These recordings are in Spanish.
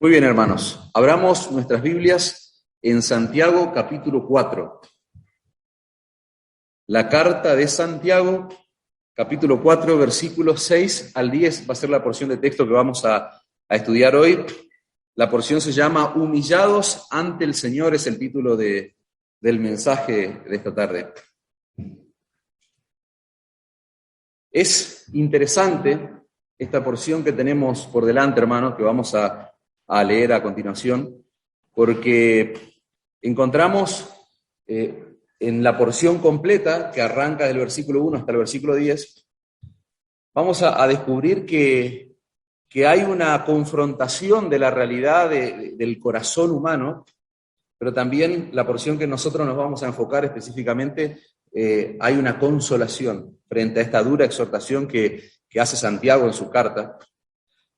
Muy bien, hermanos. Abramos nuestras Biblias en Santiago capítulo 4. La carta de Santiago, capítulo 4, versículos 6 al 10, va a ser la porción de texto que vamos a estudiar hoy. La porción se llama Humillados ante el Señor, es el título del mensaje de esta tarde. Es interesante esta porción que tenemos por delante, hermanos, que vamos a leer a continuación, porque encontramos en la porción completa, que arranca del versículo 1 hasta el versículo 10, vamos a descubrir que hay una confrontación de la realidad del corazón humano, pero también la porción que nosotros nos vamos a enfocar específicamente, hay una consolación frente a esta dura exhortación que hace Santiago en su carta.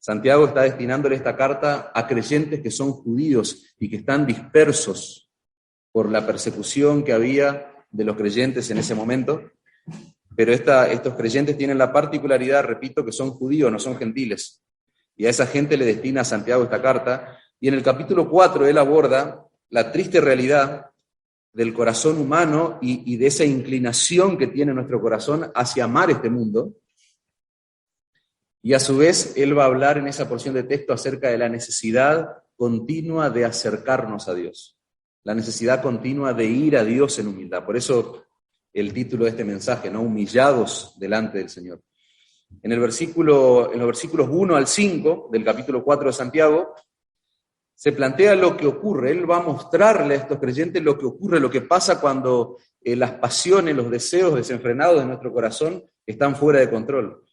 Santiago está destinándole esta carta a creyentes que son judíos y que están dispersos por la persecución que había de los creyentes en ese momento, pero estos creyentes tienen la particularidad, repito, que son judíos, no son gentiles, y a esa gente le destina a Santiago esta carta, y en el capítulo 4 él aborda la triste realidad del corazón humano y de esa inclinación que tiene nuestro corazón hacia amar este mundo. Y a su vez, él va a hablar en esa porción de texto acerca de la necesidad continua de acercarnos a Dios, la necesidad continua de ir a Dios en humildad. Por eso el título de este mensaje, ¿no? Humillados delante del Señor. En los versículos 1 al 5 del capítulo 4 de Santiago, se plantea lo que ocurre. Él va a mostrarle a estos creyentes lo que ocurre, lo que pasa cuando las pasiones, los deseos desenfrenados de nuestro corazón están fuera de control.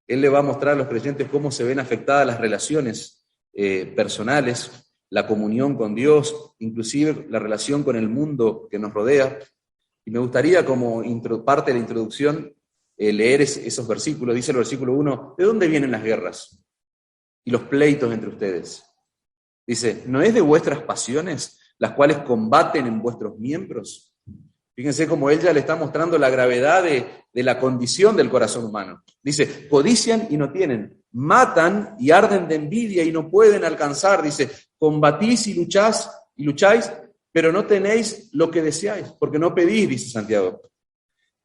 Él le va a mostrar a los creyentes cómo se ven afectadas las relaciones personales, la comunión con Dios, inclusive la relación con el mundo que nos rodea. Y me gustaría, como parte de la introducción, leer esos versículos. Dice el versículo 1, ¿de dónde vienen las guerras y los pleitos entre ustedes? Dice, ¿no es de vuestras pasiones las cuales combaten en vuestros miembros? Fíjense cómo él ya le está mostrando la gravedad de la condición del corazón humano. Dice, codician y no tienen, matan y arden de envidia y no pueden alcanzar. Dice, combatís y lucháis, pero no tenéis lo que deseáis, porque no pedís, dice Santiago.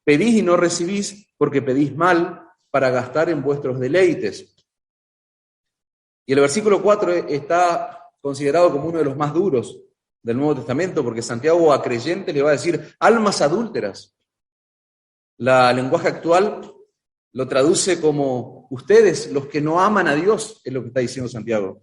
Pedís y no recibís, porque pedís mal para gastar en vuestros deleites. Y el versículo 4 está considerado como uno de los más duros del Nuevo Testamento, porque Santiago a creyentes le va a decir almas adúlteras. La lenguaje actual lo traduce como ustedes, los que no aman a Dios, es lo que está diciendo Santiago.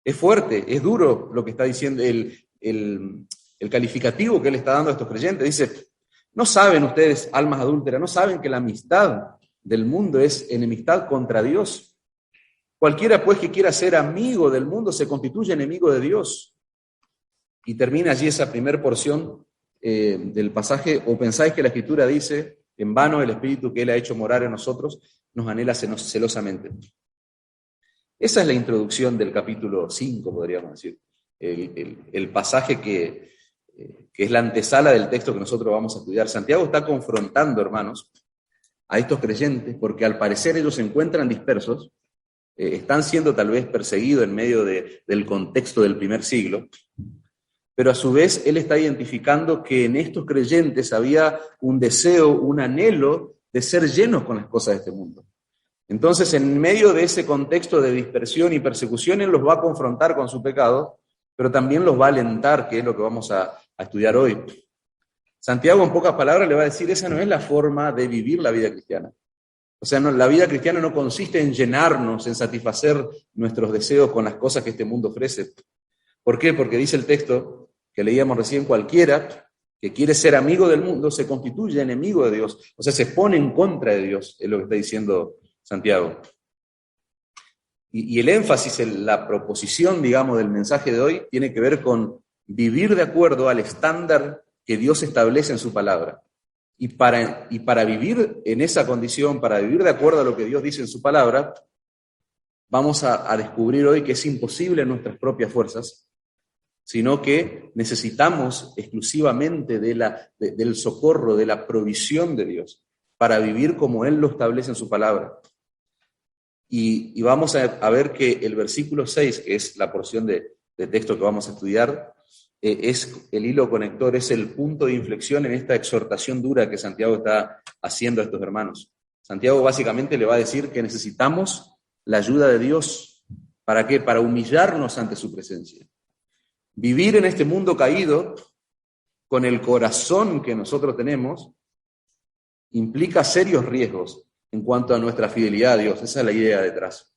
Es fuerte, es duro lo que está diciendo el calificativo que él está dando a estos creyentes. Dice, ¿no saben ustedes, almas adúlteras, no saben que la amistad del mundo es enemistad contra Dios? Cualquiera pues que quiera ser amigo del mundo se constituye enemigo de Dios. Y termina allí esa primera porción del pasaje, o pensáis que la Escritura dice, en vano el Espíritu que Él ha hecho morar en nosotros, nos anhela celosamente. Esa es la introducción del capítulo 5, podríamos decir. El pasaje que es la antesala del texto que nosotros vamos a estudiar. Santiago está confrontando, hermanos, a estos creyentes, porque al parecer ellos se encuentran dispersos, están siendo tal vez perseguidos en medio del contexto del primer siglo, pero a su vez él está identificando que en estos creyentes había un deseo, un anhelo de ser llenos con las cosas de este mundo. Entonces, en medio de ese contexto de dispersión y persecución, él los va a confrontar con su pecado, pero también los va a alentar, que es lo que vamos a estudiar hoy. Santiago, en pocas palabras, le va a decir, esa no es la forma de vivir la vida cristiana. O sea, la vida cristiana no consiste en llenarnos, en satisfacer nuestros deseos con las cosas que este mundo ofrece. ¿Por qué? Porque dice el texto que leíamos recién, cualquiera que quiere ser amigo del mundo se constituye enemigo de Dios. O sea, se pone en contra de Dios, es lo que está diciendo Santiago. Y el énfasis, la proposición, digamos, del mensaje de hoy tiene que ver con vivir de acuerdo al estándar que Dios establece en su palabra. Y para vivir en esa condición, para vivir de acuerdo a lo que Dios dice en su palabra, vamos a descubrir hoy que es imposible en nuestras propias fuerzas, sino que necesitamos exclusivamente del socorro, de la provisión de Dios, para vivir como Él lo establece en su palabra. y vamos a ver que el versículo 6, que es la porción de texto que vamos a estudiar, es el hilo conector, es el punto de inflexión en esta exhortación dura que Santiago está haciendo a estos hermanos. Santiago básicamente le va a decir que necesitamos la ayuda de Dios. ¿Para qué? Para humillarnos ante su presencia. Vivir en este mundo caído, con el corazón que nosotros tenemos, implica serios riesgos en cuanto a nuestra fidelidad a Dios. Esa es la idea detrás.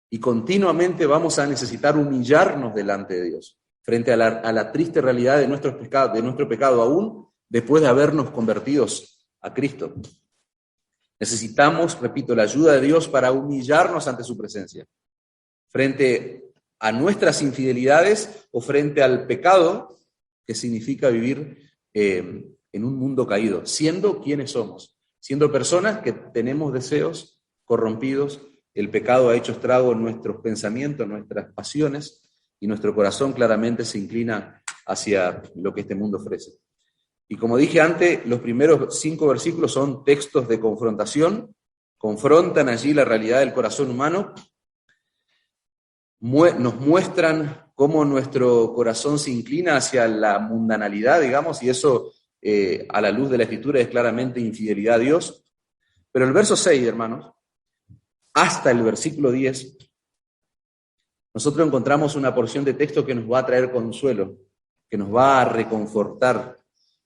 Y continuamente vamos a necesitar humillarnos delante de Dios, frente a la triste realidad de nuestro pecado, aún después de habernos convertidos a Cristo. Necesitamos, repito, la ayuda de Dios para humillarnos ante su presencia, frente a nuestras infidelidades o frente al pecado que significa vivir en un mundo caído, siendo quienes somos, siendo personas que tenemos deseos corrompidos. El pecado ha hecho estrago en nuestros pensamientos, nuestras pasiones, y nuestro corazón claramente se inclina hacia lo que este mundo ofrece. Y como dije antes, los primeros 5 versículos son textos de confrontación, confrontan allí la realidad del corazón humano, nos muestran cómo nuestro corazón se inclina hacia la mundanalidad, digamos, y eso a la luz de la Escritura es claramente infidelidad a Dios. Pero el verso 6, hermanos, hasta el versículo 10, nosotros encontramos una porción de texto que nos va a traer consuelo, que nos va a reconfortar,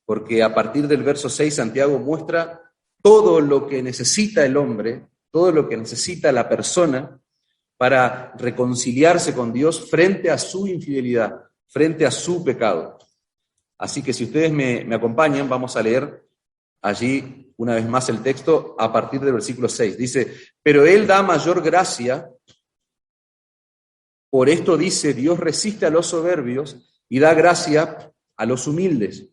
porque a partir del verso 6 Santiago muestra todo lo que necesita el hombre, todo lo que necesita la persona para reconciliarse con Dios frente a su infidelidad, frente a su pecado. Así que si ustedes me acompañan, vamos a leer allí una vez más el texto a partir del versículo 6. Dice, pero Él da mayor gracia, por esto dice, Dios resiste a los soberbios y da gracia a los humildes.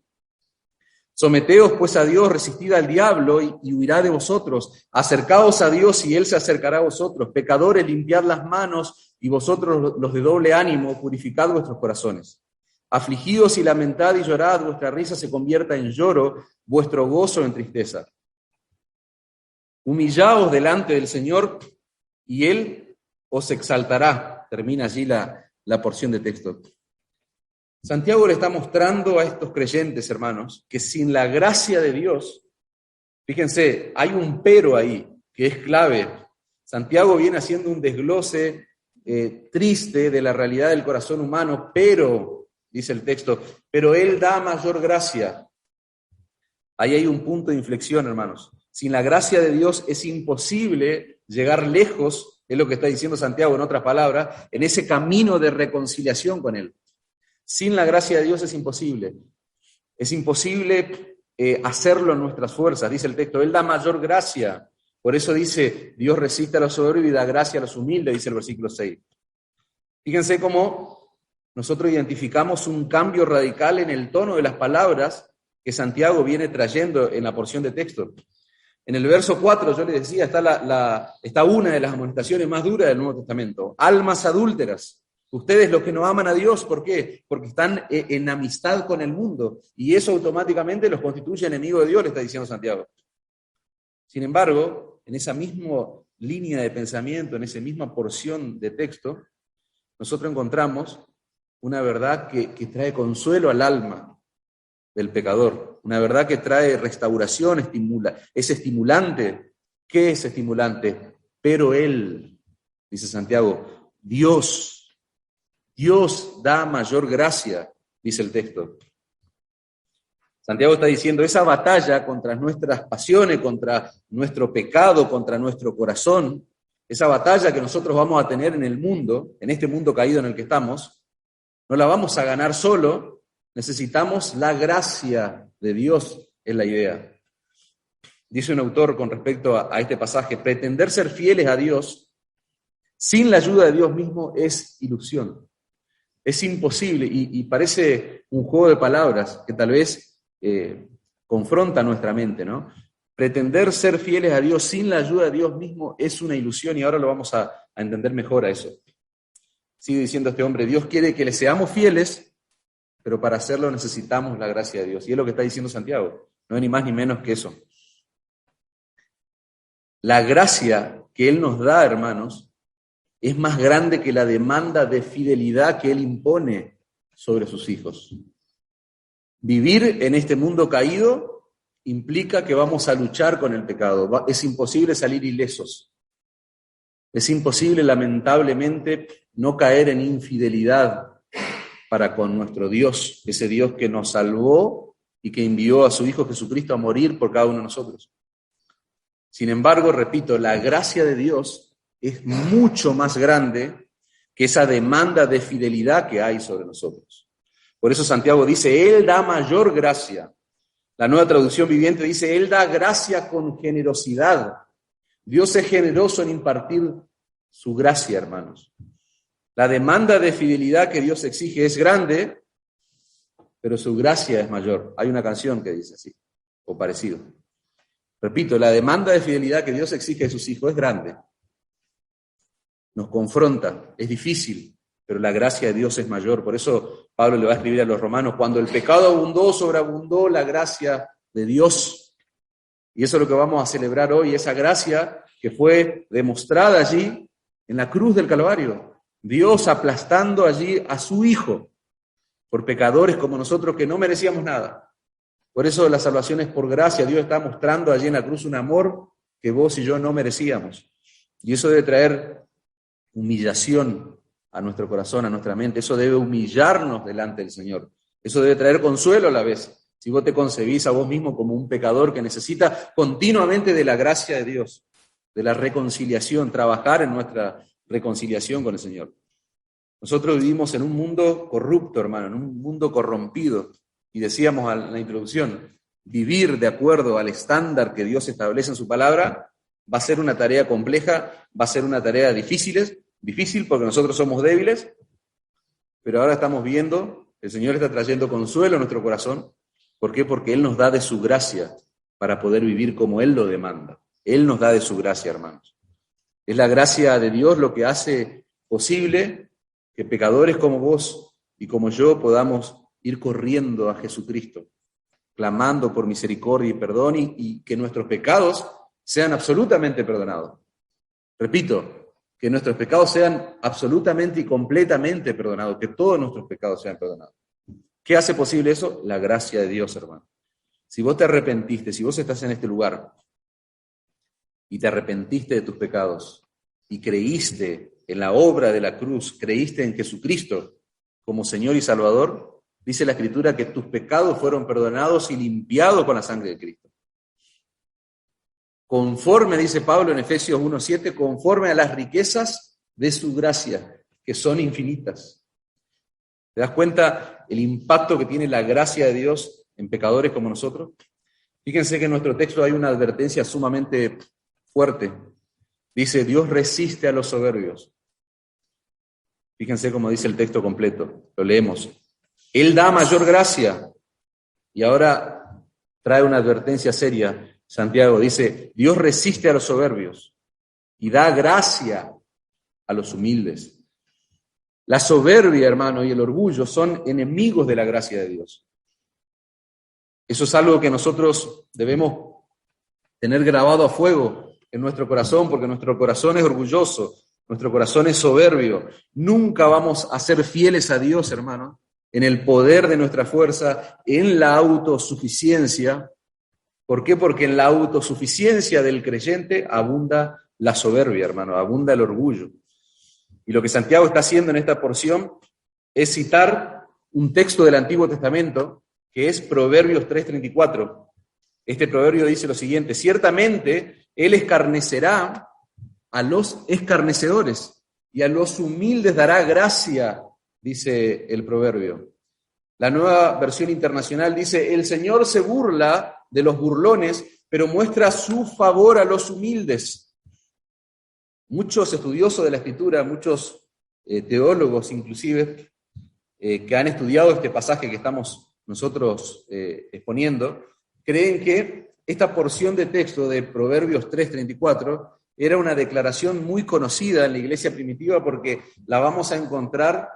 Someteos pues a Dios, resistid al diablo y huirá de vosotros. Acercaos a Dios y Él se acercará a vosotros. Pecadores, limpiad las manos y vosotros los de doble ánimo, purificad vuestros corazones. Afligidos y lamentad y llorad, vuestra risa se convierta en lloro, vuestro gozo en tristeza. Humillaos delante del Señor y Él os exaltará. Termina allí la porción de texto. Santiago le está mostrando a estos creyentes, hermanos, que sin la gracia de Dios, fíjense, hay un pero ahí, que es clave. Santiago viene haciendo un desglose triste de la realidad del corazón humano, pero, dice el texto, pero Él da mayor gracia. Ahí hay un punto de inflexión, hermanos. Sin la gracia de Dios es imposible llegar lejos, es lo que está diciendo Santiago en otras palabras, en ese camino de reconciliación con Él. Sin la gracia de Dios es imposible. Es imposible hacerlo en nuestras fuerzas, dice el texto. Él da mayor gracia. Por eso dice, Dios resiste a los soberbios y da gracia a los humildes, dice el versículo 6. Fíjense cómo nosotros identificamos un cambio radical en el tono de las palabras que Santiago viene trayendo en la porción de texto. En el verso 4, yo les decía, está una de las amonestaciones más duras del Nuevo Testamento. Almas adúlteras. Ustedes los que no aman a Dios, ¿por qué? Porque están en amistad con el mundo, y eso automáticamente los constituye enemigos de Dios, le está diciendo Santiago. Sin embargo, en esa misma línea de pensamiento, en esa misma porción de texto, nosotros encontramos una verdad que trae consuelo al alma del pecador, una verdad que trae restauración, es estimulante. ¿Qué es estimulante? Pero Él, dice Santiago, Dios da mayor gracia, dice el texto. Santiago está diciendo, esa batalla contra nuestras pasiones, contra nuestro pecado, contra nuestro corazón, esa batalla que nosotros vamos a tener en el mundo, en este mundo caído en el que estamos, no la vamos a ganar solo, necesitamos la gracia de Dios, es la idea. Dice un autor con respecto a este pasaje, pretender ser fieles a Dios sin la ayuda de Dios mismo es ilusión. Es imposible y parece un juego de palabras que tal vez confronta nuestra mente, ¿no? Pretender ser fieles a Dios sin la ayuda de Dios mismo es una ilusión y ahora lo vamos a entender mejor a eso. Sigue diciendo este hombre, Dios quiere que le seamos fieles, pero para hacerlo necesitamos la gracia de Dios. Y es lo que está diciendo Santiago, no es ni más ni menos que eso. La gracia que Él nos da, hermanos, es más grande que la demanda de fidelidad que Él impone sobre sus hijos. Vivir en este mundo caído implica que vamos a luchar con el pecado. Es imposible salir ilesos. Es imposible, lamentablemente, no caer en infidelidad para con nuestro Dios, ese Dios que nos salvó y que envió a su Hijo Jesucristo a morir por cada uno de nosotros. Sin embargo, repito, la gracia de Dios es mucho más grande que esa demanda de fidelidad que hay sobre nosotros. Por eso Santiago dice, Él da mayor gracia. La Nueva Traducción Viviente dice, Él da gracia con generosidad. Dios es generoso en impartir su gracia, hermanos. La demanda de fidelidad que Dios exige es grande, pero su gracia es mayor. Hay una canción que dice así, o parecido. Repito, la demanda de fidelidad que Dios exige de sus hijos es grande. Nos confronta, es difícil, pero la gracia de Dios es mayor. Por eso Pablo le va a escribir a los romanos, cuando el pecado abundó, sobreabundó la gracia de Dios. Y eso es lo que vamos a celebrar hoy, esa gracia que fue demostrada allí en la cruz del Calvario. Dios aplastando allí a su Hijo por pecadores como nosotros que no merecíamos nada. Por eso la salvación es por gracia. Dios está mostrando allí en la cruz un amor que vos y yo no merecíamos. Y eso debe traer humillación a nuestro corazón, a nuestra mente. Eso debe humillarnos delante del Señor. Eso debe traer consuelo a la vez. Si vos te concebís a vos mismo como un pecador que necesita continuamente de la gracia de Dios, de la reconciliación, trabajar en nuestra reconciliación con el Señor. Nosotros vivimos en un mundo corrupto, hermano, en un mundo corrompido. Y decíamos en la introducción, vivir de acuerdo al estándar que Dios establece en su palabra va a ser una tarea compleja, va a ser una tarea difícil porque nosotros somos débiles, pero ahora estamos viendo que el Señor está trayendo consuelo a nuestro corazón. ¿Por qué? Porque Él nos da de su gracia para poder vivir como Él lo demanda. Él nos da de su gracia, hermanos. Es la gracia de Dios lo que hace posible que pecadores como vos y como yo podamos ir corriendo a Jesucristo, clamando por misericordia y perdón y que nuestros pecados sean absolutamente perdonados. Repito, que nuestros pecados sean absolutamente y completamente perdonados, que todos nuestros pecados sean perdonados. ¿Qué hace posible eso? La gracia de Dios, hermano. Si vos te arrepentiste, si vos estás en este lugar y te arrepentiste de tus pecados y creíste en la obra de la cruz, creíste en Jesucristo como Señor y Salvador, dice la Escritura que tus pecados fueron perdonados y limpiados con la sangre de Cristo. Conforme, dice Pablo en Efesios 1:7, conforme a las riquezas de su gracia, que son infinitas. ¿Te das cuenta el impacto que tiene la gracia de Dios en pecadores como nosotros? Fíjense que en nuestro texto hay una advertencia sumamente fuerte. Dice, Dios resiste a los soberbios. Fíjense cómo dice el texto completo, lo leemos. Él da mayor gracia. Y ahora trae una advertencia seria. Santiago dice, Dios resiste a los soberbios y da gracia a los humildes. La soberbia, hermano, y el orgullo son enemigos de la gracia de Dios. Eso es algo que nosotros debemos tener grabado a fuego en nuestro corazón, porque nuestro corazón es orgulloso, nuestro corazón es soberbio. Nunca vamos a ser fieles a Dios, hermano, en el poder de nuestra fuerza, en la autosuficiencia. ¿Por qué? Porque en la autosuficiencia del creyente abunda la soberbia, hermano, abunda el orgullo. Y lo que Santiago está haciendo en esta porción es citar un texto del Antiguo Testamento, que es Proverbios 3:34. Este proverbio dice lo siguiente, ciertamente Él escarnecerá a los escarnecedores y a los humildes dará gracia, dice el proverbio. La Nueva Versión Internacional dice, el Señor se burla de los burlones, pero muestra su favor a los humildes. Muchos estudiosos de la Escritura, muchos teólogos inclusive, que han estudiado este pasaje que estamos nosotros exponiendo, creen que esta porción de texto de Proverbios 3:34 era una declaración muy conocida en la iglesia primitiva porque la vamos a encontrar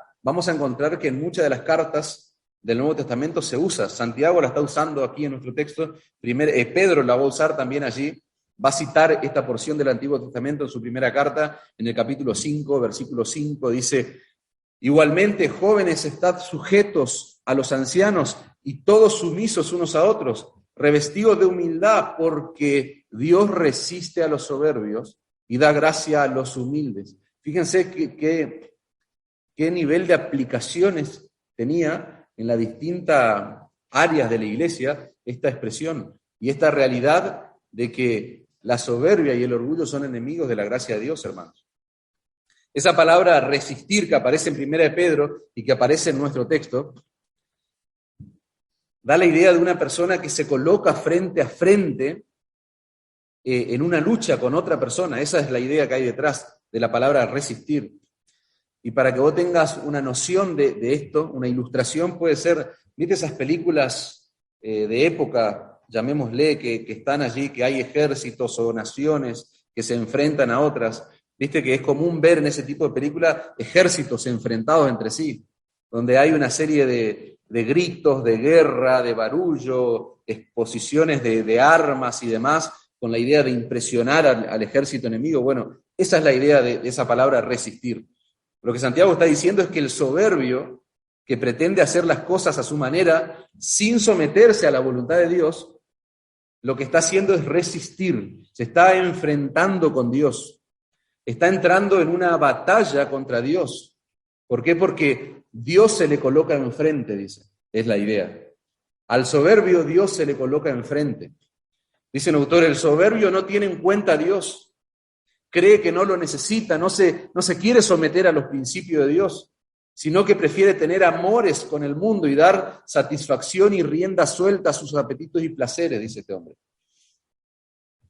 que en muchas de las cartas del Nuevo Testamento se usa. Santiago la está usando aquí en nuestro texto, Pedro la va a usar también allí, va a citar esta porción del Antiguo Testamento en su primera carta, en el capítulo 5, versículo 5, dice: igualmente, jóvenes, estad sujetos a los ancianos y todos sumisos unos a otros, revestidos de humildad, porque Dios resiste a los soberbios y da gracia a los humildes. Fíjense qué nivel de aplicaciones tenía en las distintas áreas de la iglesia esta expresión y esta realidad de que la soberbia y el orgullo son enemigos de la gracia de Dios, hermanos. Esa palabra resistir que aparece en 1 de Pedro y que aparece en nuestro texto, da la idea de una persona que se coloca frente a frente en una lucha con otra persona. Esa es la idea que hay detrás de la palabra resistir. Y para que vos tengas una noción de esto, una ilustración puede ser, ¿viste esas películas de época, llamémosle, que están allí, que hay ejércitos o naciones que se enfrentan a otras? Viste que es común ver en ese tipo de películas ejércitos enfrentados entre sí, donde hay una serie de gritos, de guerra, de barullo, exposiciones de armas y demás, con la idea de impresionar al ejército enemigo. Bueno, esa es la idea de esa palabra resistir. Lo que Santiago está diciendo es que el soberbio, que pretende hacer las cosas a su manera, sin someterse a la voluntad de Dios, lo que está haciendo es resistir, se está enfrentando con Dios, está entrando en una batalla contra Dios. ¿Por qué? Porque Dios se le coloca enfrente, dice, es la idea. Al soberbio Dios se le coloca enfrente. Dice el autor, el soberbio no tiene en cuenta a Dios, cree que no lo necesita, no se quiere someter a los principios de Dios, sino que prefiere tener amores con el mundo y dar satisfacción y rienda suelta a sus apetitos y placeres, dice este hombre.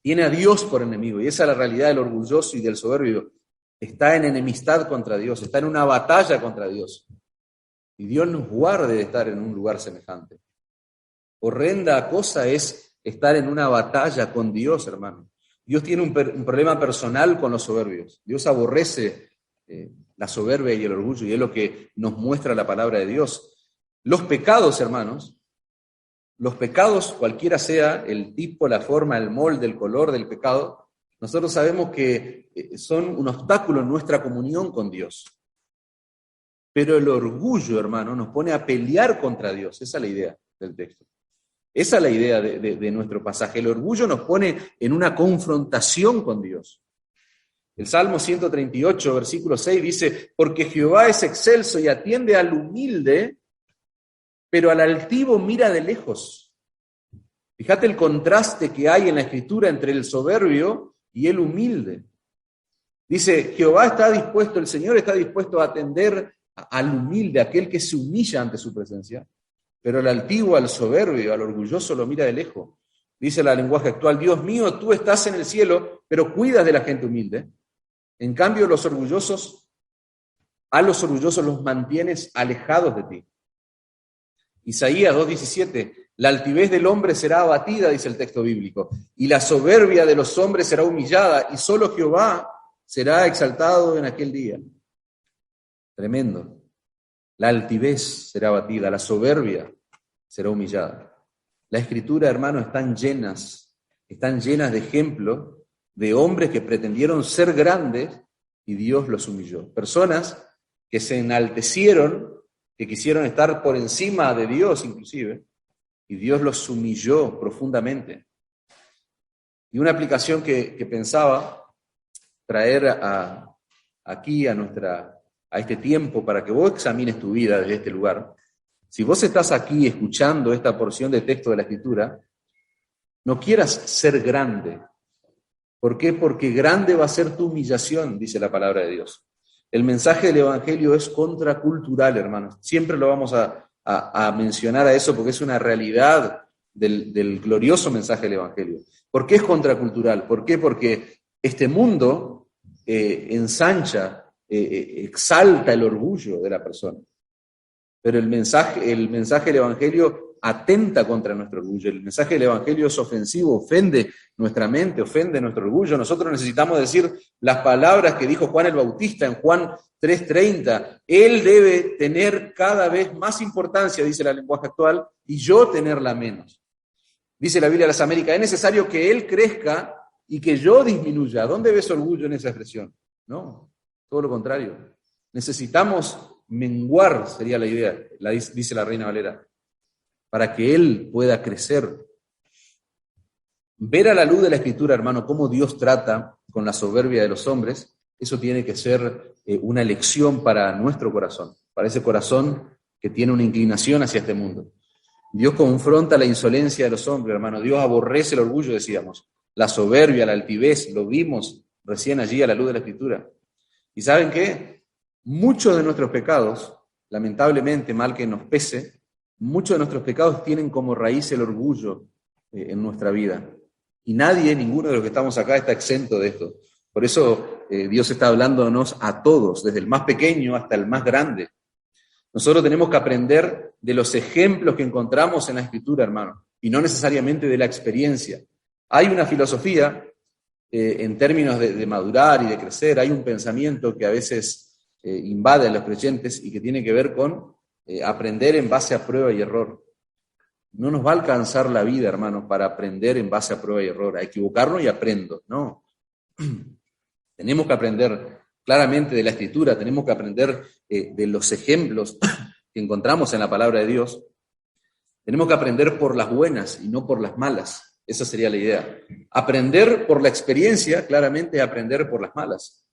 Tiene a Dios por enemigo, y esa es la realidad del orgulloso y del soberbio. Está en enemistad contra Dios, está en una batalla contra Dios. Y Dios nos guarde de estar en un lugar semejante. Horrenda cosa es estar en una batalla con Dios, hermano. Dios tiene un problema personal con los soberbios. Dios aborrece la soberbia y el orgullo, y es lo que nos muestra la palabra de Dios. Los pecados, hermanos, los pecados, cualquiera sea el tipo, la forma, el molde, el color del pecado, nosotros sabemos que son un obstáculo en nuestra comunión con Dios. Pero el orgullo, hermano, nos pone a pelear contra Dios. Esa es la idea del texto. Esa es la idea de nuestro pasaje. El orgullo nos pone en una confrontación con Dios. El Salmo 138, versículo 6 dice: porque Jehová es excelso y atiende al humilde, pero al altivo mira de lejos. Fíjate el contraste que hay en la Escritura entre el soberbio y el humilde. Dice, Jehová está dispuesto, el Señor está dispuesto a atender al humilde, aquel que se humilla ante su presencia. Pero al altivo, al soberbio, al orgulloso lo mira de lejos. Dice el lenguaje actual: Dios mío, tú estás en el cielo, pero cuidas de la gente humilde. En cambio, a los orgullosos los mantienes alejados de ti. Isaías 2:17, la altivez del hombre será abatida, dice el texto bíblico, y la soberbia de los hombres será humillada, y solo Jehová será exaltado en aquel día. Tremendo. La altivez será abatida, la soberbia será humillada. La Escritura, hermano, están llenas de ejemplos de hombres que pretendieron ser grandes y Dios los humilló. Personas que se enaltecieron, que quisieron estar por encima de Dios inclusive, y Dios los humilló profundamente. Y una aplicación que pensaba traer aquí a este tiempo para que vos examines tu vida desde este lugar. Si vos estás aquí escuchando esta porción de texto de la Escritura, no quieras ser grande. ¿Por qué? Porque grande va a ser tu humillación, dice la palabra de Dios. El mensaje del Evangelio es contracultural, hermanos. Siempre lo vamos a mencionar a eso porque es una realidad del glorioso mensaje del Evangelio. ¿Por qué es contracultural? ¿Por qué? Porque este mundo ensancha, exalta el orgullo de la persona. Pero el mensaje del Evangelio atenta contra nuestro orgullo. El mensaje del Evangelio es ofensivo, ofende nuestra mente, ofende nuestro orgullo. Nosotros necesitamos decir las palabras que dijo Juan el Bautista en Juan 3:30. Él debe tener cada vez más importancia, dice el lenguaje actual, y yo tenerla menos. Dice la Biblia de las Américas, es necesario que Él crezca y que yo disminuya. ¿Dónde ves orgullo en esa expresión? No, todo lo contrario. Necesitamos menguar, sería la idea, dice la Reina Valera, para que Él pueda crecer. Ver a la luz de la Escritura, hermano, cómo Dios trata con la soberbia de los hombres, eso tiene que ser una lección para nuestro corazón, para ese corazón que tiene una inclinación hacia este mundo. Dios confronta la insolencia de los hombres, hermano. Dios aborrece el orgullo, decíamos, la soberbia, la altivez, lo vimos recién allí a la luz de la Escritura. ¿Y saben qué? Muchos de nuestros pecados, lamentablemente, mal que nos pese, muchos de nuestros pecados tienen como raíz el orgullo en nuestra vida. Y nadie, ninguno de los que estamos acá está exento de esto. Por eso Dios está hablándonos a todos, desde el más pequeño hasta el más grande. Nosotros tenemos que aprender de los ejemplos que encontramos en la Escritura, hermano, y no necesariamente de la experiencia. Hay una filosofía, en términos de madurar y de crecer, hay un pensamiento que a veces invade a los creyentes y que tiene que ver con aprender en base a prueba y error. No nos va a alcanzar la vida, hermanos, para aprender en base a prueba y error, a equivocarnos y aprendo, no. Tenemos que aprender claramente de la Escritura, tenemos que aprender de los ejemplos que encontramos en la palabra de Dios. Tenemos que aprender por las buenas y no por las malas. Esa sería la idea. Aprender por la experiencia, claramente aprender por las malas.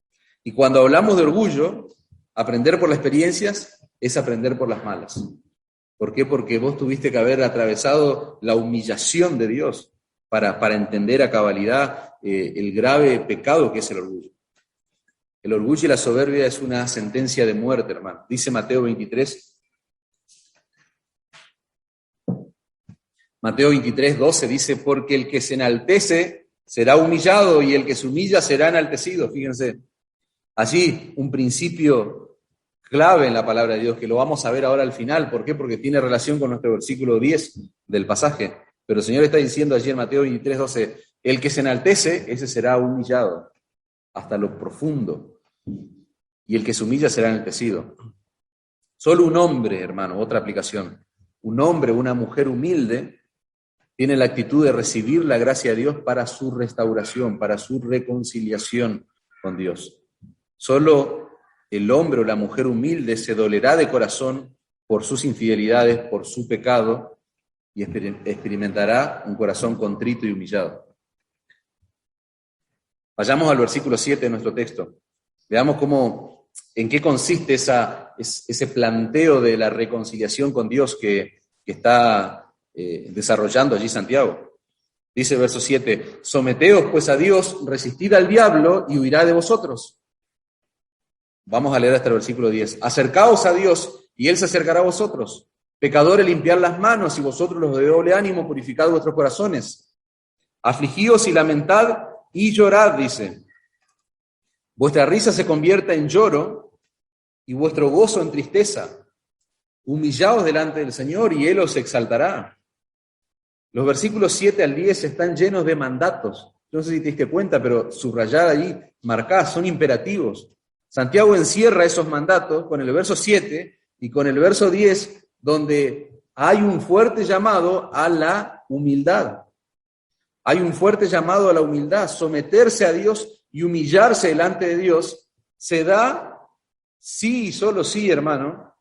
Y cuando hablamos de orgullo, aprender por las experiencias es aprender por las malas. ¿Por qué? Porque vos tuviste que haber atravesado la humillación de Dios para entender a cabalidad el grave pecado que es el orgullo. El orgullo y la soberbia es una sentencia de muerte, hermano. Dice Mateo 23. Mateo 23, 12 dice, porque el que se enaltece será humillado y el que se humilla será enaltecido. Fíjense, allí un principio clave en la palabra de Dios, que lo vamos a ver ahora al final. ¿Por qué? Porque tiene relación con nuestro versículo 10 del pasaje. Pero el Señor está diciendo allí en Mateo 23, 12, el que se enaltece, ese será humillado hasta lo profundo, y el que se humilla será enaltecido. Solo un hombre, hermano, otra aplicación, un hombre, una mujer humilde, tiene la actitud de recibir la gracia de Dios para su restauración, para su reconciliación con Dios. Solo el hombre o la mujer humilde se dolerá de corazón por sus infidelidades, por su pecado, y experimentará un corazón contrito y humillado. Vayamos al versículo 7 de nuestro texto. Veamos en qué consiste ese planteo de la reconciliación con Dios que está desarrollando allí Santiago. Dice el verso 7, someteos pues a Dios, resistid al diablo y huirá de vosotros. Vamos a leer hasta el versículo 10. Acercaos a Dios y Él se acercará a vosotros. Pecadores, limpiad las manos y vosotros los de doble ánimo, purificad vuestros corazones. Afligíos y lamentad y llorad, dice. Vuestra risa se convierta en lloro y vuestro gozo en tristeza. Humillaos delante del Señor y Él os exaltará. Los versículos 7 al 10 están llenos de mandatos. No sé si te diste cuenta, pero subrayad allí, marcad, son imperativos. Santiago encierra esos mandatos con el verso 7 y con el verso 10, donde hay un fuerte llamado a la humildad. Hay un fuerte llamado a la humildad. Someterse a Dios y humillarse delante de Dios se da, sí y solo sí, hermano,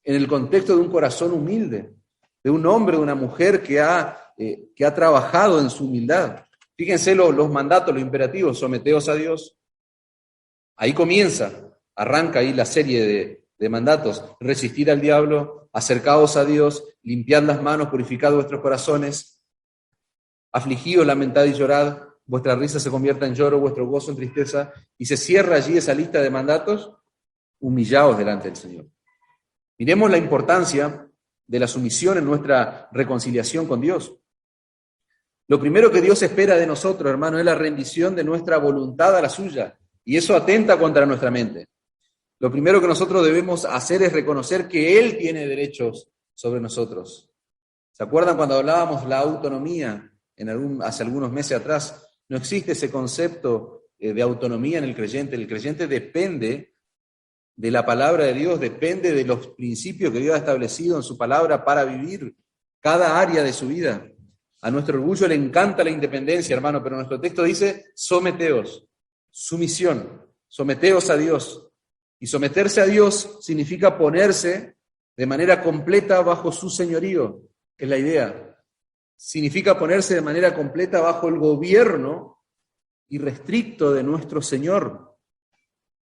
en el contexto de un corazón humilde, de un hombre, de una mujer que ha trabajado en su humildad. Fíjense los mandatos, los imperativos, someteos a Dios. Ahí arranca ahí la serie de mandatos. Resistir al diablo, acercaos a Dios, limpiad las manos, purificad vuestros corazones, afligíos, lamentad y llorad, vuestra risa se convierta en lloro, vuestro gozo en tristeza, y se cierra allí esa lista de mandatos, humillaos delante del Señor. Miremos la importancia de la sumisión en nuestra reconciliación con Dios. Lo primero que Dios espera de nosotros, hermano, es la rendición de nuestra voluntad a la suya. Y eso atenta contra nuestra mente. Lo primero que nosotros debemos hacer es reconocer que Él tiene derechos sobre nosotros. ¿Se acuerdan cuando hablábamos la autonomía hace algunos meses atrás? No existe ese concepto de autonomía en el creyente. El creyente depende de la palabra de Dios, depende de los principios que Dios ha establecido en su palabra para vivir cada área de su vida. A nuestro orgullo le encanta la independencia, hermano, pero nuestro texto dice, someteos, sumisión, someteos a Dios. Y someterse a Dios significa ponerse de manera completa bajo su señorío, es la idea. Significa ponerse de manera completa bajo el gobierno irrestricto de nuestro Señor.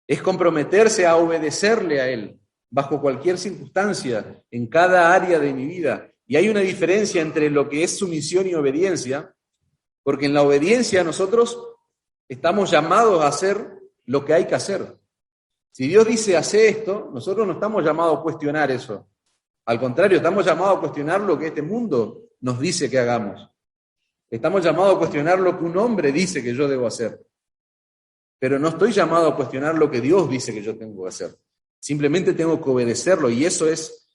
Es comprometerse a obedecerle a Él bajo cualquier circunstancia, en cada área de mi vida. Y hay una diferencia entre lo que es sumisión y obediencia, porque en la obediencia nosotros estamos llamados a hacer lo que hay que hacer. Si Dios dice, hace esto, nosotros no estamos llamados a cuestionar eso. Al contrario, estamos llamados a cuestionar lo que este mundo nos dice que hagamos. Estamos llamados a cuestionar lo que un hombre dice que yo debo hacer. Pero no estoy llamado a cuestionar lo que Dios dice que yo tengo que hacer. Simplemente tengo que obedecerlo, y eso es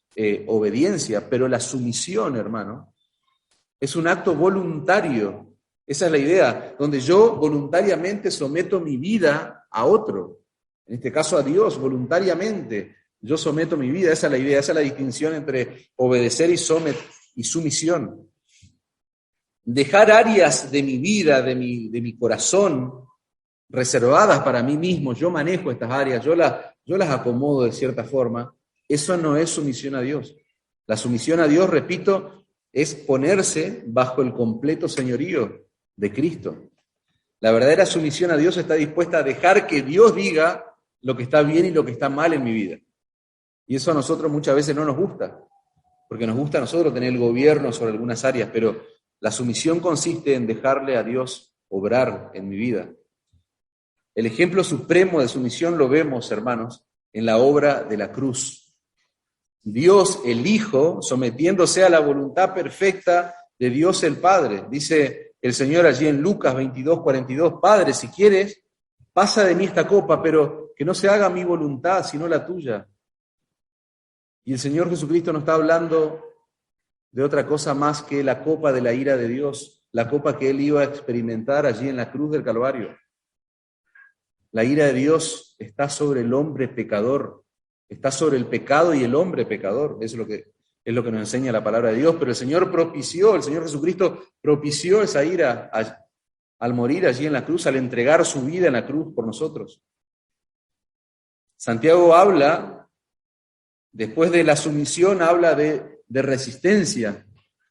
obediencia. Pero la sumisión, hermano, es un acto voluntario. Esa es la idea, donde yo voluntariamente someto mi vida a otro. En este caso a Dios, voluntariamente. Yo someto mi vida, esa es la idea, esa es la distinción entre obedecer y sumisión. Dejar áreas de mi vida, de mi corazón, reservadas para mí mismo, yo manejo estas áreas, yo las acomodo de cierta forma, eso no es sumisión a Dios. La sumisión a Dios, repito, es ponerse bajo el completo señorío de Cristo. La verdadera sumisión a Dios está dispuesta a dejar que Dios diga lo que está bien y lo que está mal en mi vida. Y eso a nosotros muchas veces no nos gusta, porque nos gusta a nosotros tener el gobierno sobre algunas áreas, pero la sumisión consiste en dejarle a Dios obrar en mi vida. El ejemplo supremo de sumisión lo vemos, hermanos, en la obra de la cruz. Dios, el Hijo, sometiéndose a la voluntad perfecta de Dios el Padre. Dice el Señor allí en Lucas 22:42, Padre, si quieres, pasa de mí esta copa, pero que no se haga mi voluntad, sino la tuya. Y el Señor Jesucristo no está hablando de otra cosa más que la copa de la ira de Dios, la copa que Él iba a experimentar allí en la cruz del Calvario. La ira de Dios está sobre el hombre pecador, está sobre el pecado y el hombre pecador. Eso es lo que nos enseña la palabra de Dios. Pero el Señor Jesucristo propició esa ira al morir allí en la cruz, al entregar su vida en la cruz por nosotros. Santiago habla, después de la sumisión, habla de resistencia.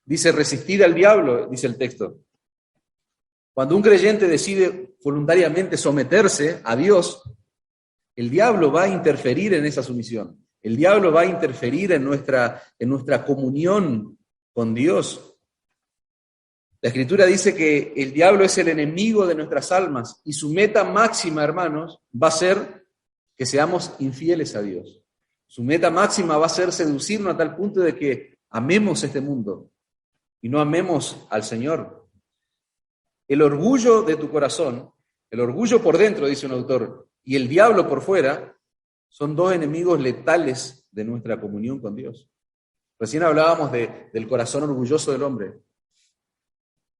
Dice, resistir al diablo, dice el texto. Cuando un creyente decide voluntariamente someterse a Dios, el diablo va a interferir en esa sumisión. El diablo va a interferir en nuestra comunión con Dios. La Escritura dice que el diablo es el enemigo de nuestras almas y su meta máxima, hermanos, va a ser que seamos infieles a Dios. Su meta máxima va a ser seducirnos a tal punto de que amemos este mundo y no amemos al Señor. El orgullo de tu corazón, el orgullo por dentro, dice un autor, y el diablo por fuera, son dos enemigos letales de nuestra comunión con Dios. Recién hablábamos del corazón orgulloso del hombre.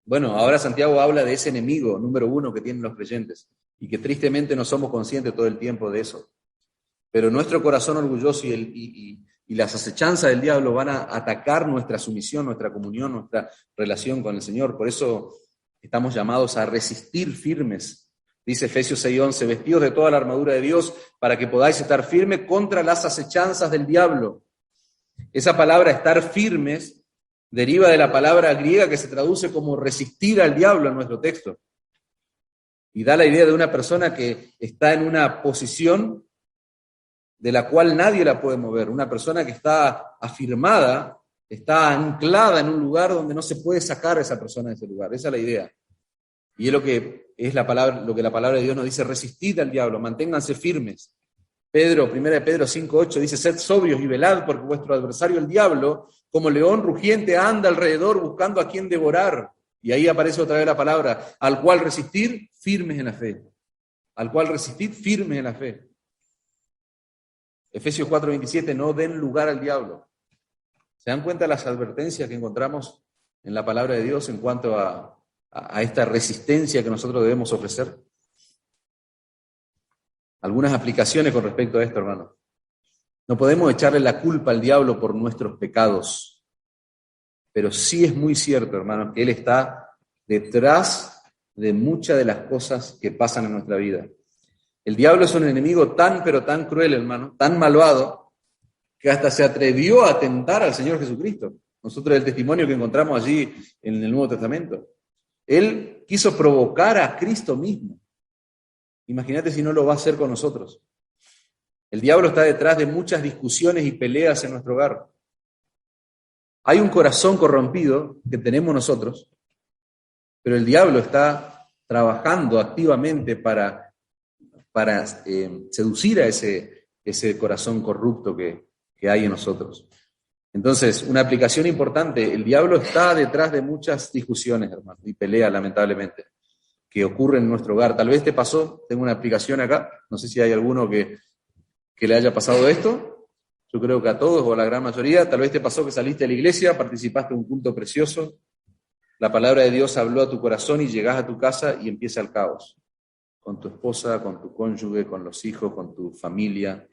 Bueno, ahora Santiago habla de ese enemigo número uno que tienen los creyentes, y que tristemente no somos conscientes todo el tiempo de eso. Pero nuestro corazón orgulloso y las acechanzas del diablo van a atacar nuestra sumisión, nuestra comunión, nuestra relación con el Señor. Por eso estamos llamados a resistir firmes. Dice Efesios 6:11, vestidos de toda la armadura de Dios para que podáis estar firmes contra las acechanzas del diablo. Esa palabra estar firmes deriva de la palabra griega que se traduce como resistir al diablo en nuestro texto. Y da la idea de una persona que está en una posición de la cual nadie la puede mover. Una persona que está afirmada, está anclada en un lugar donde no se puede sacar a esa persona de ese lugar. Esa es la idea. Y es lo que la palabra de Dios nos dice, resistid al diablo, manténganse firmes. 1 Pedro 5:8 dice, sed sobrios y velad, porque vuestro adversario el diablo, como león rugiente, anda alrededor buscando a quien devorar. Y ahí aparece otra vez la palabra, al cual resistir firmes en la fe. Al cual resistir firmes en la fe. Efesios 4:27, no den lugar al diablo. ¿Se dan cuenta de las advertencias que encontramos en la palabra de Dios en cuanto a esta resistencia que nosotros debemos ofrecer? Algunas aplicaciones con respecto a esto, hermano. No podemos echarle la culpa al diablo por nuestros pecados. pero sí es muy cierto, hermanos, que Él está detrás de muchas de las cosas que pasan en nuestra vida. El diablo es un enemigo tan, pero tan cruel, hermano, tan malvado, que hasta se atrevió a tentar al Señor Jesucristo. Nosotros el testimonio que encontramos allí en el Nuevo Testamento. Él quiso provocar a Cristo mismo. Imagínate si no lo va a hacer con nosotros. El diablo está detrás de muchas discusiones y peleas en nuestro hogar. Hay un corazón corrompido que tenemos nosotros, pero el diablo está trabajando activamente para seducir a ese corazón corrupto que hay en nosotros. Entonces, una aplicación importante, el diablo está detrás de muchas discusiones, hermano, y peleas, lamentablemente, que ocurren en nuestro hogar. Tal vez te pasó, tengo una aplicación acá, no sé si hay alguno que le haya pasado esto, yo creo que a todos o a la gran mayoría, tal vez te pasó que saliste de la iglesia, participaste en un culto precioso, la palabra de Dios habló a tu corazón y llegás a tu casa y empieza el caos, con tu esposa, con tu cónyuge, con los hijos, con tu familia.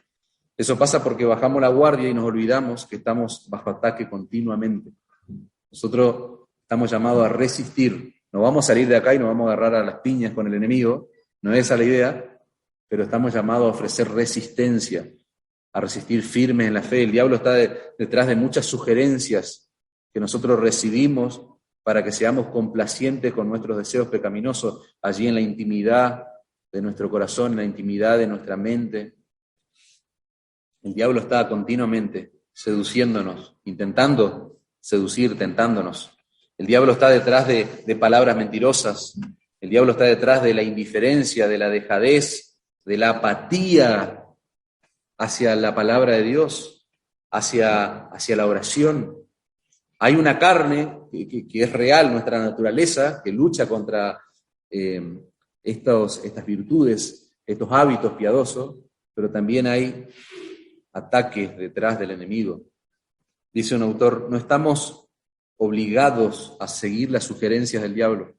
Eso pasa porque bajamos la guardia y nos olvidamos que estamos bajo ataque continuamente. Nosotros estamos llamados a resistir. No vamos a salir de acá y nos vamos a agarrar a las piñas con el enemigo, no es esa la idea, pero estamos llamados a ofrecer resistencia, a resistir firmes en la fe. El diablo está detrás de muchas sugerencias que nosotros recibimos para que seamos complacientes con nuestros deseos pecaminosos, allí en la intimidad de nuestro corazón, en la intimidad de nuestra mente. El diablo está continuamente seduciéndonos, intentando seducir, tentándonos. El diablo está detrás de palabras mentirosas. El diablo está detrás de la indiferencia, de la dejadez, de la apatía hacia la palabra de Dios, hacia la oración. Hay una carne que es real, nuestra naturaleza, que lucha contra estas virtudes, estos hábitos piadosos, pero también hay ataques detrás del enemigo. Dice un autor, no estamos obligados a seguir las sugerencias del diablo.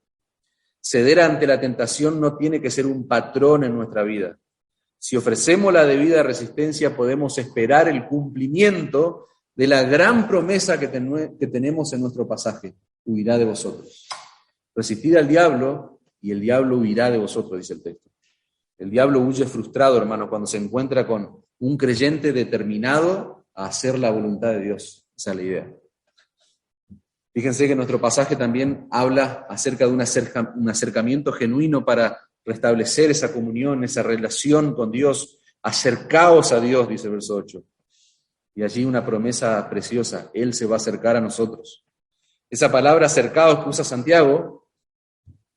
Ceder ante la tentación no tiene que ser un patrón en nuestra vida. Si ofrecemos la debida resistencia, podemos esperar el cumplimiento de la gran promesa que tenemos en nuestro pasaje. Huirá de vosotros. Resistid al diablo y el diablo huirá de vosotros, dice el texto. El diablo huye frustrado, hermano, cuando se encuentra con un creyente determinado a hacer la voluntad de Dios. Esa es la idea. Fíjense que nuestro pasaje también habla acerca de un acercamiento genuino para restablecer esa comunión, esa relación con Dios. Acercaos a Dios, dice el verso 8. Y allí una promesa preciosa, Él se va a acercar a nosotros. Esa palabra acercaos que usa Santiago,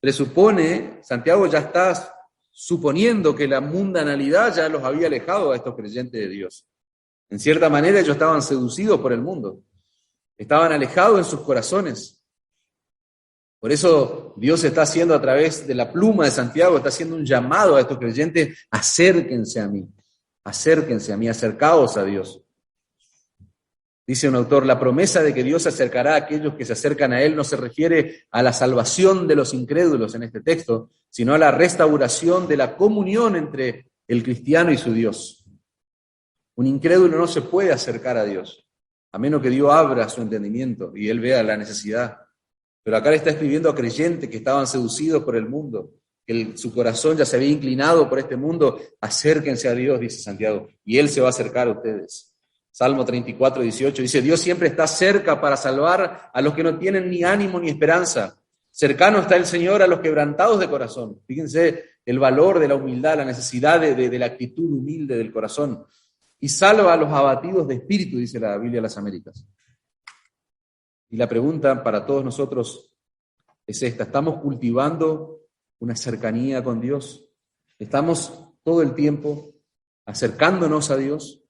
presupone, Santiago ya está suponiendo que la mundanalidad ya los había alejado a estos creyentes de Dios. En cierta manera ellos estaban seducidos por el mundo, estaban alejados en sus corazones. Por eso Dios está haciendo a través de la pluma de Santiago, está haciendo un llamado a estos creyentes, acérquense a mí, acercaos a Dios. Dice un autor, la promesa de que Dios acercará a aquellos que se acercan a Él no se refiere a la salvación de los incrédulos en este texto, sino a la restauración de la comunión entre el cristiano y su Dios. Un incrédulo no se puede acercar a Dios, a menos que Dios abra su entendimiento y Él vea la necesidad. Pero acá le está escribiendo a creyentes que estaban seducidos por el mundo, que su corazón ya se había inclinado por este mundo. Acérquense a Dios, dice Santiago, y Él se va a acercar a ustedes. Salmo 34, 18 dice, Dios siempre está cerca para salvar a los que no tienen ni ánimo ni esperanza. Cercano está el Señor a los quebrantados de corazón. Fíjense el valor de la humildad, la necesidad de la actitud humilde del corazón. Y salva a los abatidos de espíritu, dice la Biblia de las Américas. Y la pregunta para todos nosotros es esta, ¿estamos cultivando una cercanía con Dios? ¿Estamos todo el tiempo acercándonos a Dios?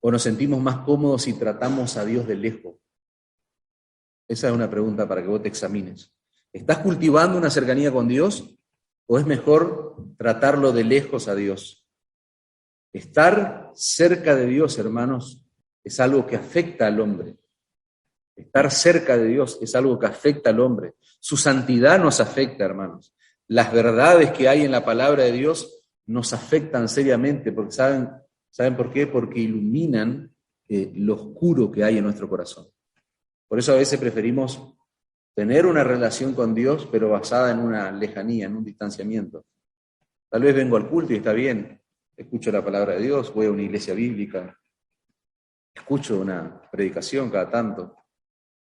¿O nos sentimos más cómodos si tratamos a Dios de lejos? Esa es una pregunta para que vos te examines. ¿Estás cultivando una cercanía con Dios o es mejor tratarlo de lejos a Dios? Estar cerca de Dios, hermanos, es algo que afecta al hombre. Estar cerca de Dios es algo que afecta al hombre. Su santidad nos afecta, hermanos. Las verdades que hay en la palabra de Dios nos afectan seriamente, porque ¿saben por qué? Porque iluminan lo oscuro que hay en nuestro corazón. Por eso a veces preferimos tener una relación con Dios, pero basada en una lejanía, en un distanciamiento. Tal vez vengo al culto y está bien, escucho la palabra de Dios, voy a una iglesia bíblica, escucho una predicación cada tanto,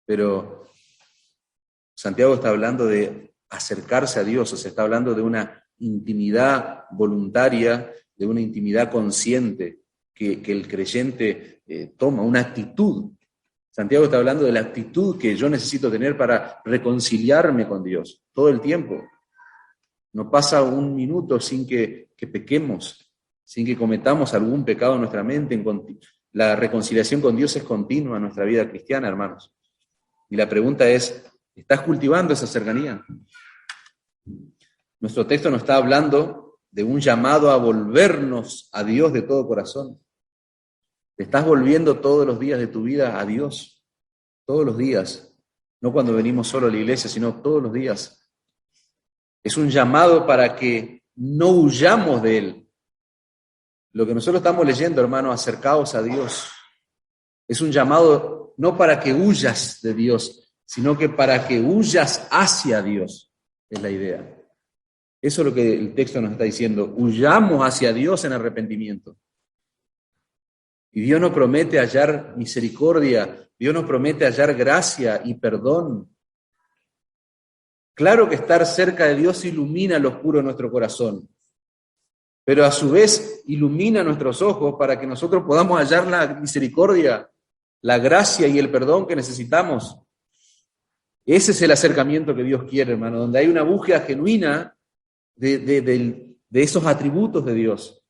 pero Santiago está hablando de acercarse a Dios, o sea, está hablando de una intimidad voluntaria, de una intimidad consciente que el creyente toma, una actitud. Santiago está hablando de la actitud que yo necesito tener para reconciliarme con Dios todo el tiempo. No pasa un minuto sin que pequemos, sin que cometamos algún pecado en nuestra mente. La reconciliación con Dios es continua en nuestra vida cristiana, hermanos. Y la pregunta es, ¿estás cultivando esa cercanía? Nuestro texto nos está hablando de un llamado a volvernos a Dios de todo corazón. Te estás volviendo todos los días de tu vida a Dios, todos los días, no cuando venimos solo a la iglesia, sino todos los días. Es un llamado para que no huyamos de Él. Lo que nosotros estamos leyendo, hermano, acercaos a Dios, es un llamado no para que huyas de Dios, sino que para que huyas hacia Dios, es la idea. Eso es lo que el texto nos está diciendo, huyamos hacia Dios en arrepentimiento. Y Dios nos promete hallar misericordia, Dios nos promete hallar gracia y perdón. Claro que estar cerca de Dios ilumina lo oscuro de nuestro corazón, pero a su vez ilumina nuestros ojos para que nosotros podamos hallar la misericordia, la gracia y el perdón que necesitamos. Ese es el acercamiento que Dios quiere, hermano, donde hay una búsqueda genuina de esos atributos de Dios,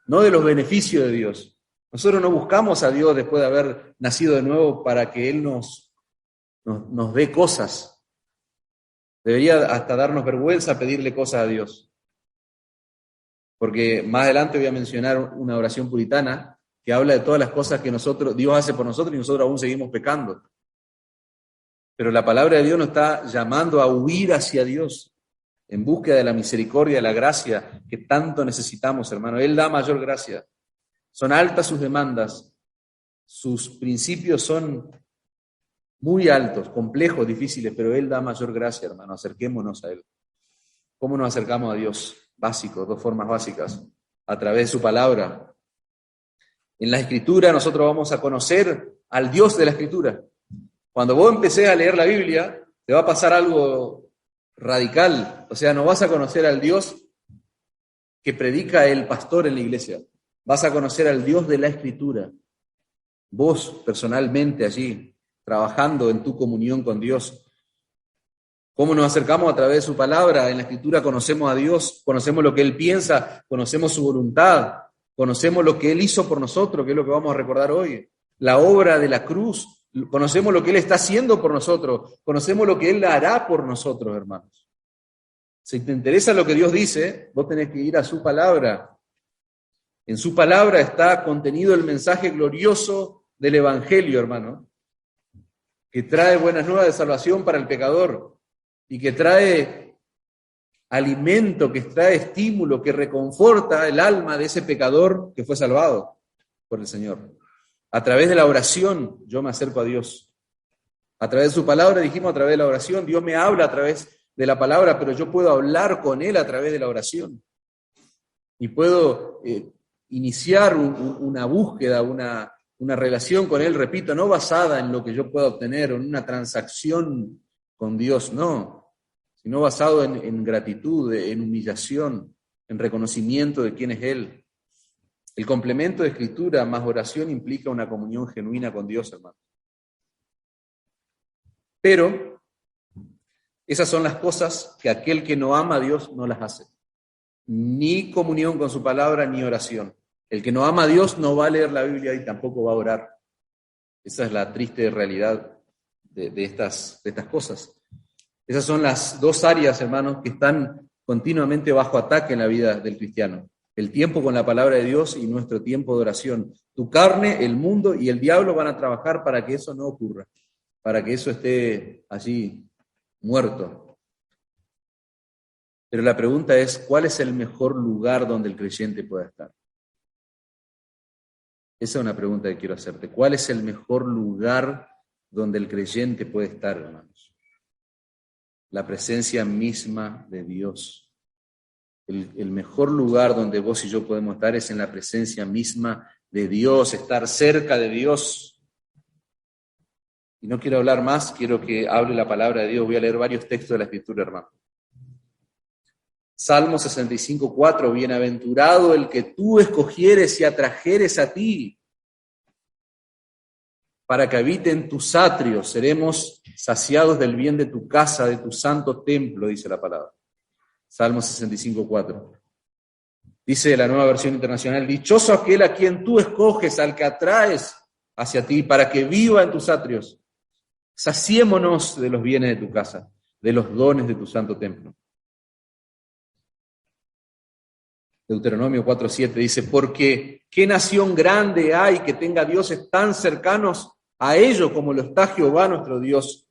no de los beneficios de Dios. Nosotros no buscamos a Dios después de haber nacido de nuevo para que Él nos dé cosas. Debería hasta darnos vergüenza pedirle cosas a Dios. Porque más adelante voy a mencionar una oración puritana que habla de todas las cosas que Dios hace por nosotros y nosotros aún seguimos pecando. Pero la palabra de Dios nos está llamando a huir hacia Dios en búsqueda de la misericordia, de la gracia que tanto necesitamos, hermano. Él da mayor gracia. Son altas sus demandas, sus principios son muy altos, complejos, difíciles, pero Él da mayor gracia, hermano. Acerquémonos a Él. ¿Cómo nos acercamos a Dios? Básico, dos formas básicas. A través de su palabra. En la Escritura nosotros vamos a conocer al Dios de la Escritura. Cuando vos empecés a leer la Biblia, te va a pasar algo radical. O sea, no vas a conocer al Dios que predica el pastor en la iglesia. Vas a conocer al Dios de la Escritura. Vos, personalmente, allí, trabajando en tu comunión con Dios. ¿Cómo nos acercamos a través de su palabra? En la Escritura conocemos a Dios, conocemos lo que Él piensa, conocemos su voluntad, conocemos lo que Él hizo por nosotros, que es lo que vamos a recordar hoy. La obra de la cruz, conocemos lo que Él está haciendo por nosotros, conocemos lo que Él hará por nosotros, hermanos. Si te interesa lo que Dios dice, vos tenés que ir a su palabra. En su palabra está contenido el mensaje glorioso del Evangelio, hermano, que trae buenas nuevas de salvación para el pecador y que trae alimento, que trae estímulo, que reconforta el alma de ese pecador que fue salvado por el Señor. A través de la oración yo me acerco a Dios. A través de su palabra, dijimos, a través de la oración, Dios me habla a través de la palabra, pero yo puedo hablar con Él a través de la oración. Y puedo iniciar una búsqueda, una relación con Él, repito, no basada en lo que yo pueda obtener, en una transacción con Dios, no, sino basado en gratitud, en humillación, en reconocimiento de quién es Él. El complemento de Escritura más oración implica una comunión genuina con Dios, hermano. Pero esas son las cosas que aquel que no ama a Dios no las hace. Ni comunión con su palabra, ni oración. El que no ama a Dios no va a leer la Biblia y tampoco va a orar. Esa es la triste realidad de estas cosas. Esas son las dos áreas, hermanos, que están continuamente bajo ataque en la vida del cristiano. El tiempo con la palabra de Dios y nuestro tiempo de oración. Tu carne, el mundo y el diablo van a trabajar para que eso no ocurra, para que eso esté allí muerto. Pero la pregunta es, ¿cuál es el mejor lugar donde el creyente pueda estar? Esa es una pregunta que quiero hacerte. ¿Cuál es el mejor lugar donde el creyente puede estar, hermanos. La presencia misma de Dios. El mejor lugar donde vos y yo podemos estar es en la presencia misma de Dios, estar cerca de Dios. Y no quiero hablar más, quiero que hable la palabra de Dios. Voy a leer varios textos de la Escritura, hermano. Salmo 65:4, bienaventurado el que tú escogieres y atrajeres a ti, para que habite en tus atrios, seremos saciados del bien de tu casa, de tu santo templo, dice la palabra. Salmo 65:4. Dice la Nueva Versión Internacional, dichoso aquel a quien tú escoges, al que atraes hacia ti, para que viva en tus atrios. Saciémonos de los bienes de tu casa, de los dones de tu santo templo. Deuteronomio 4:7 dice, porque qué nación grande hay que tenga dioses tan cercanos a ellos como lo está Jehová nuestro Dios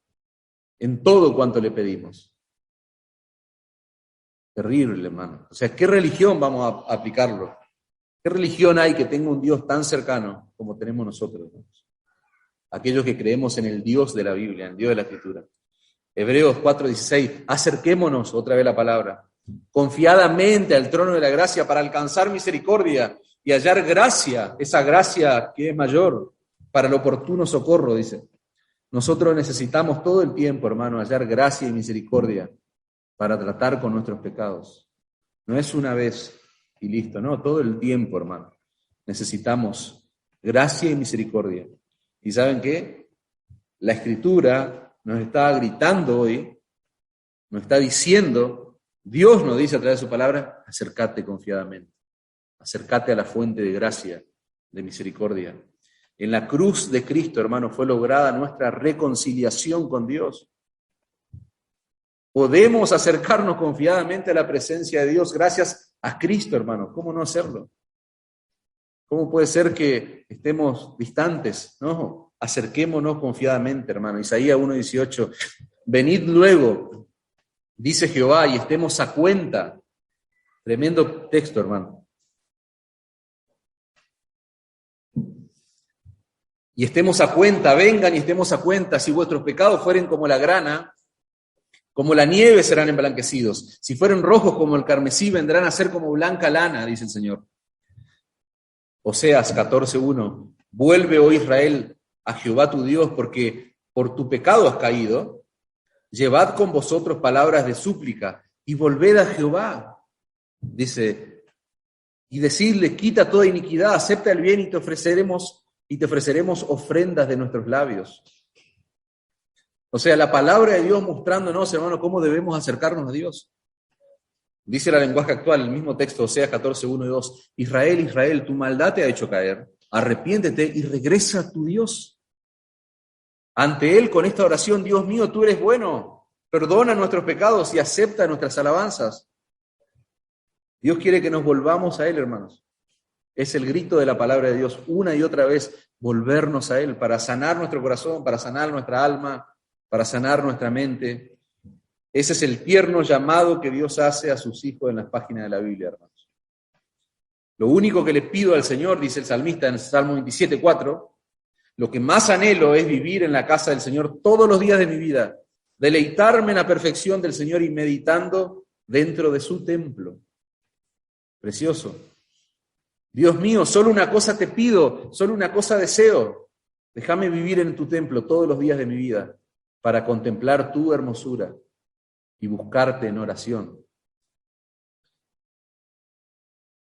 en todo cuanto le pedimos. Terrible, hermano. O sea, ¿qué religión vamos a aplicarlo? ¿Qué religión hay que tenga un Dios tan cercano como tenemos nosotros, hermanos? Aquellos que creemos en el Dios de la Biblia, en el Dios de la Escritura. Hebreos 4:16, acerquémonos, otra vez la palabra, confiadamente al trono de la gracia para alcanzar misericordia y hallar gracia, esa gracia que es mayor, para el oportuno socorro, dice. Nosotros necesitamos todo el tiempo, hermano, hallar gracia y misericordia para tratar con nuestros pecados. No es una vez y listo, no, todo el tiempo, hermano. Necesitamos gracia y misericordia. ¿Y saben qué? La Escritura nos está gritando hoy, nos está diciendo, Dios nos dice a través de su palabra, acércate confiadamente, acércate a la fuente de gracia, de misericordia. En la cruz de Cristo, hermano, fue lograda nuestra reconciliación con Dios. Podemos acercarnos confiadamente a la presencia de Dios gracias a Cristo, hermano. ¿Cómo no hacerlo? ¿Cómo puede ser que estemos distantes? No, acerquémonos confiadamente, hermano. Isaías 1:18, venid luego, dice Jehová, y estemos a cuenta. Tremendo texto, hermano. Y estemos a cuenta, vengan y estemos a cuenta, si vuestros pecados fueren como la grana, como la nieve serán emblanquecidos. Si fueren rojos como el carmesí, vendrán a ser como blanca lana, dice el Señor. Oseas 14:1, vuelve, oh Israel, a Jehová tu Dios, porque por tu pecado has caído. Llevad con vosotros palabras de súplica y volved a Jehová. Dice, y decidle, quita toda iniquidad, acepta el bien y te ofreceremos ofrendas de nuestros labios. O sea, la palabra de Dios mostrándonos, hermano, cómo debemos acercarnos a Dios. Dice la lenguaje actual, el mismo texto, Oseas 14:1 y 2, Israel, Israel, tu maldad te ha hecho caer, arrepiéntete y regresa a tu Dios. Ante Él, con esta oración, Dios mío, tú eres bueno, perdona nuestros pecados y acepta nuestras alabanzas. Dios quiere que nos volvamos a Él, hermanos. Es el grito de la palabra de Dios, una y otra vez, volvernos a Él, para sanar nuestro corazón, para sanar nuestra alma, para sanar nuestra mente. Ese es el tierno llamado que Dios hace a sus hijos en las páginas de la Biblia, hermanos. Lo único que le pido al Señor, dice el salmista en el Salmo 27:4, lo que más anhelo es vivir en la casa del Señor todos los días de mi vida, deleitarme en la perfección del Señor y meditando dentro de su templo. Precioso. Dios mío, solo una cosa te pido, solo una cosa deseo. Déjame vivir en tu templo todos los días de mi vida para contemplar tu hermosura y buscarte en oración.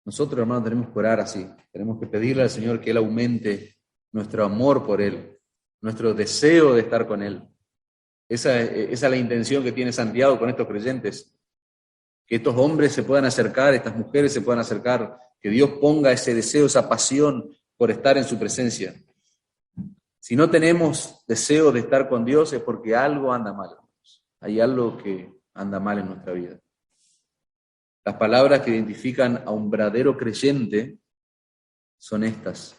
Nosotros, hermanos, tenemos que orar así. Tenemos que pedirle al Señor que Él aumente nuestro amor por Él, nuestro deseo de estar con Él. Esa es la intención que tiene Santiago con estos creyentes. Que estos hombres se puedan acercar, estas mujeres se puedan acercar, que Dios ponga ese deseo, esa pasión por estar en su presencia. Si no tenemos deseo de estar con Dios es porque algo anda mal. Hay algo que anda mal en nuestra vida. Las palabras que identifican a un verdadero creyente son estas.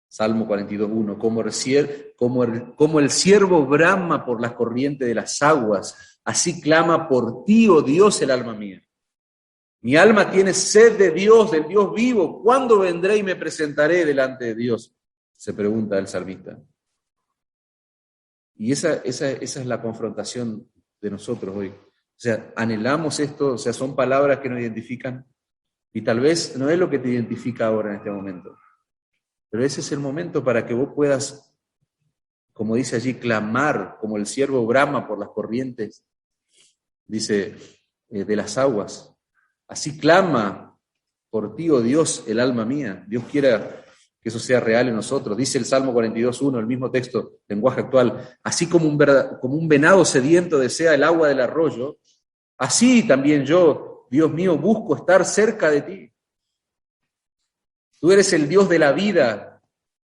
Salmo 42:1, como el ciervo brama por las corrientes de las aguas, así clama por ti, oh Dios, el alma mía. Mi alma tiene sed de Dios, del Dios vivo. ¿Cuándo vendré y me presentaré delante de Dios? Se pregunta el salmista. Y esa es la confrontación de nosotros hoy. O sea, anhelamos esto, o sea, son palabras que nos identifican, y tal vez no es lo que te identifica ahora en este momento, pero ese es el momento para que vos puedas, como dice allí, clamar, como el ciervo brama por las corrientes, dice, de las aguas. Así clama por ti, oh Dios, el alma mía. Dios quiera que eso sea real en nosotros. Dice el Salmo 42:1, el mismo texto, lenguaje actual, así como un venado sediento desea el agua del arroyo, así también yo, Dios mío, busco estar cerca de ti. Tú eres el Dios de la vida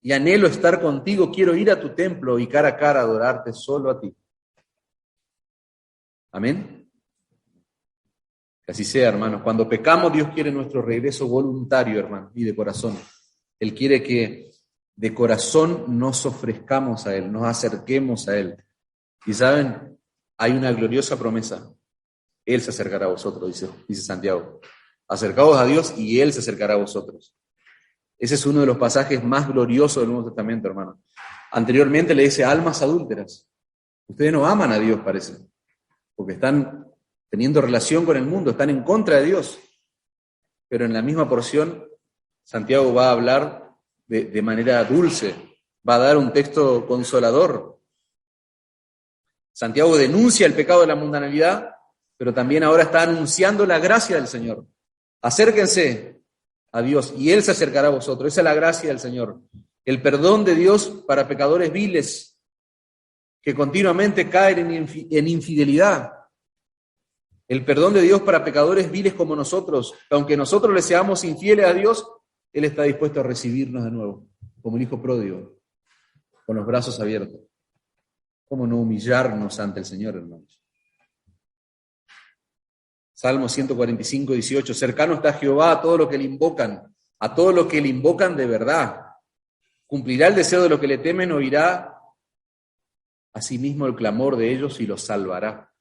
y anhelo estar contigo. Quiero ir a tu templo y cara a cara adorarte solo a ti. Amén. Que así sea, hermanos. Cuando pecamos, Dios quiere nuestro regreso voluntario, hermano, y de corazón. Él quiere que de corazón nos ofrezcamos a Él, nos acerquemos a Él. Y saben, hay una gloriosa promesa. Él se acercará a vosotros, dice Santiago. Acercaos a Dios y Él se acercará a vosotros. Ese es uno de los pasajes más gloriosos del Nuevo Testamento, hermano. Anteriormente le dice almas adúlteras. Ustedes no aman a Dios, parece, porque están teniendo relación con el mundo, están en contra de Dios. Pero en la misma porción, Santiago va a hablar de manera dulce, va a dar un texto consolador. Santiago denuncia el pecado de la mundanalidad, pero también ahora está anunciando la gracia del Señor. Acérquense a Dios y Él se acercará a vosotros. Esa es la gracia del Señor. El perdón de Dios para pecadores viles que continuamente caen en infidelidad. El perdón de Dios para pecadores viles como nosotros, que aunque nosotros le seamos infieles a Dios, Él está dispuesto a recibirnos de nuevo, como el hijo pródigo, con los brazos abiertos. ¿Cómo no humillarnos ante el Señor, hermanos? Salmo 145:18, cercano está Jehová a todos los que le invocan, a todos los que le invocan de verdad. Cumplirá el deseo de los que le temen, oirá asimismo el clamor de ellos y los salvará.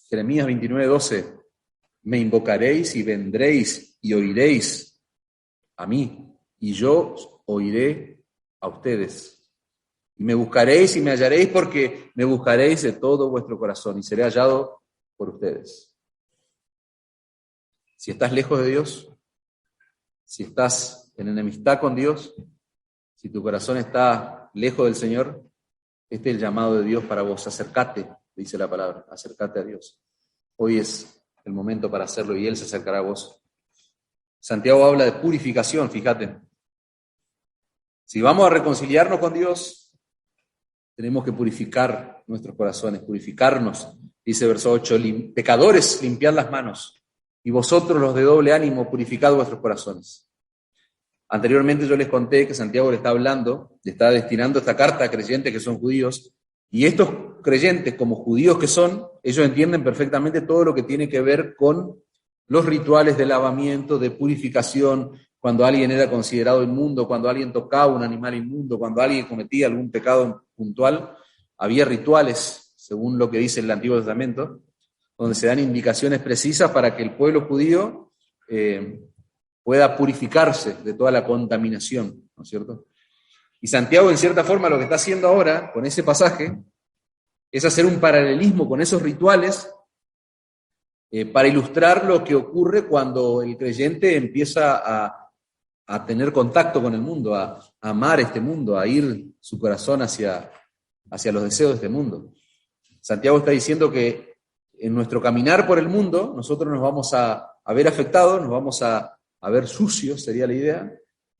Jeremías 29:12, me invocaréis y vendréis y oiréis a mí, y yo oiré a ustedes. Y me buscaréis y me hallaréis, porque me buscaréis de todo vuestro corazón y seré hallado por ustedes. Si estás lejos de Dios, si estás en enemistad con Dios, si tu corazón está lejos del Señor, este es el llamado de Dios para vos. Acércate, dice la palabra, acércate a Dios. Hoy es el momento para hacerlo y Él se acercará a vos. Santiago habla de purificación, fíjate. Si vamos a reconciliarnos con Dios, tenemos que purificar nuestros corazones, purificarnos. Dice verso 8, pecadores, limpiad las manos, y vosotros los de doble ánimo, purificad vuestros corazones. Anteriormente yo les conté que Santiago le está hablando, le está destinando esta carta a creyentes que son judíos, y estos creyentes, como judíos que son, ellos entienden perfectamente todo lo que tiene que ver con los rituales de lavamiento, de purificación, cuando alguien era considerado inmundo, cuando alguien tocaba un animal inmundo, cuando alguien cometía algún pecado puntual, había rituales, según lo que dice el Antiguo Testamento, donde se dan indicaciones precisas para que el pueblo judío pueda purificarse de toda la contaminación, ¿no es cierto? Y Santiago, en cierta forma, lo que está haciendo ahora con ese pasaje es hacer un paralelismo con esos rituales para ilustrar lo que ocurre cuando el creyente empieza a tener contacto con el mundo, a amar este mundo, a ir su corazón hacia los deseos de este mundo. Santiago está diciendo que en nuestro caminar por el mundo nosotros nos vamos a ver afectados, nos vamos a ver sucios, sería la idea,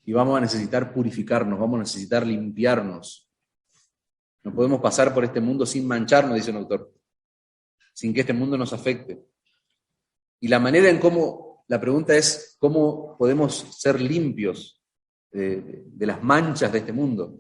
y vamos a necesitar purificarnos, vamos a necesitar limpiarnos. No podemos pasar por este mundo sin mancharnos, dice un autor, sin que este mundo nos afecte. Y la manera en cómo, la pregunta es, ¿cómo podemos ser limpios de las manchas de este mundo?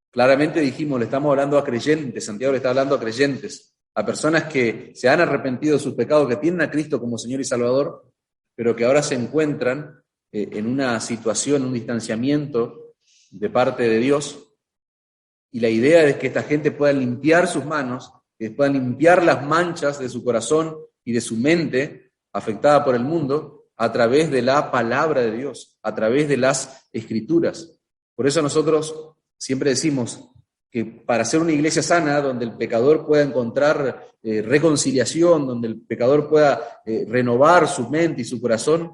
Claramente dijimos, le estamos hablando a creyentes, Santiago le está hablando a creyentes, a personas que se han arrepentido de sus pecados, que tienen a Cristo como Señor y Salvador, pero que ahora se encuentran en una situación, un distanciamiento de parte de Dios. Y la idea es que esta gente pueda limpiar sus manos, que puedan limpiar las manchas de su corazón y de su mente afectada por el mundo a través de la palabra de Dios, a través de las Escrituras. Por eso nosotros siempre decimos, que para ser una iglesia sana, donde el pecador pueda encontrar reconciliación, donde el pecador pueda renovar su mente y su corazón,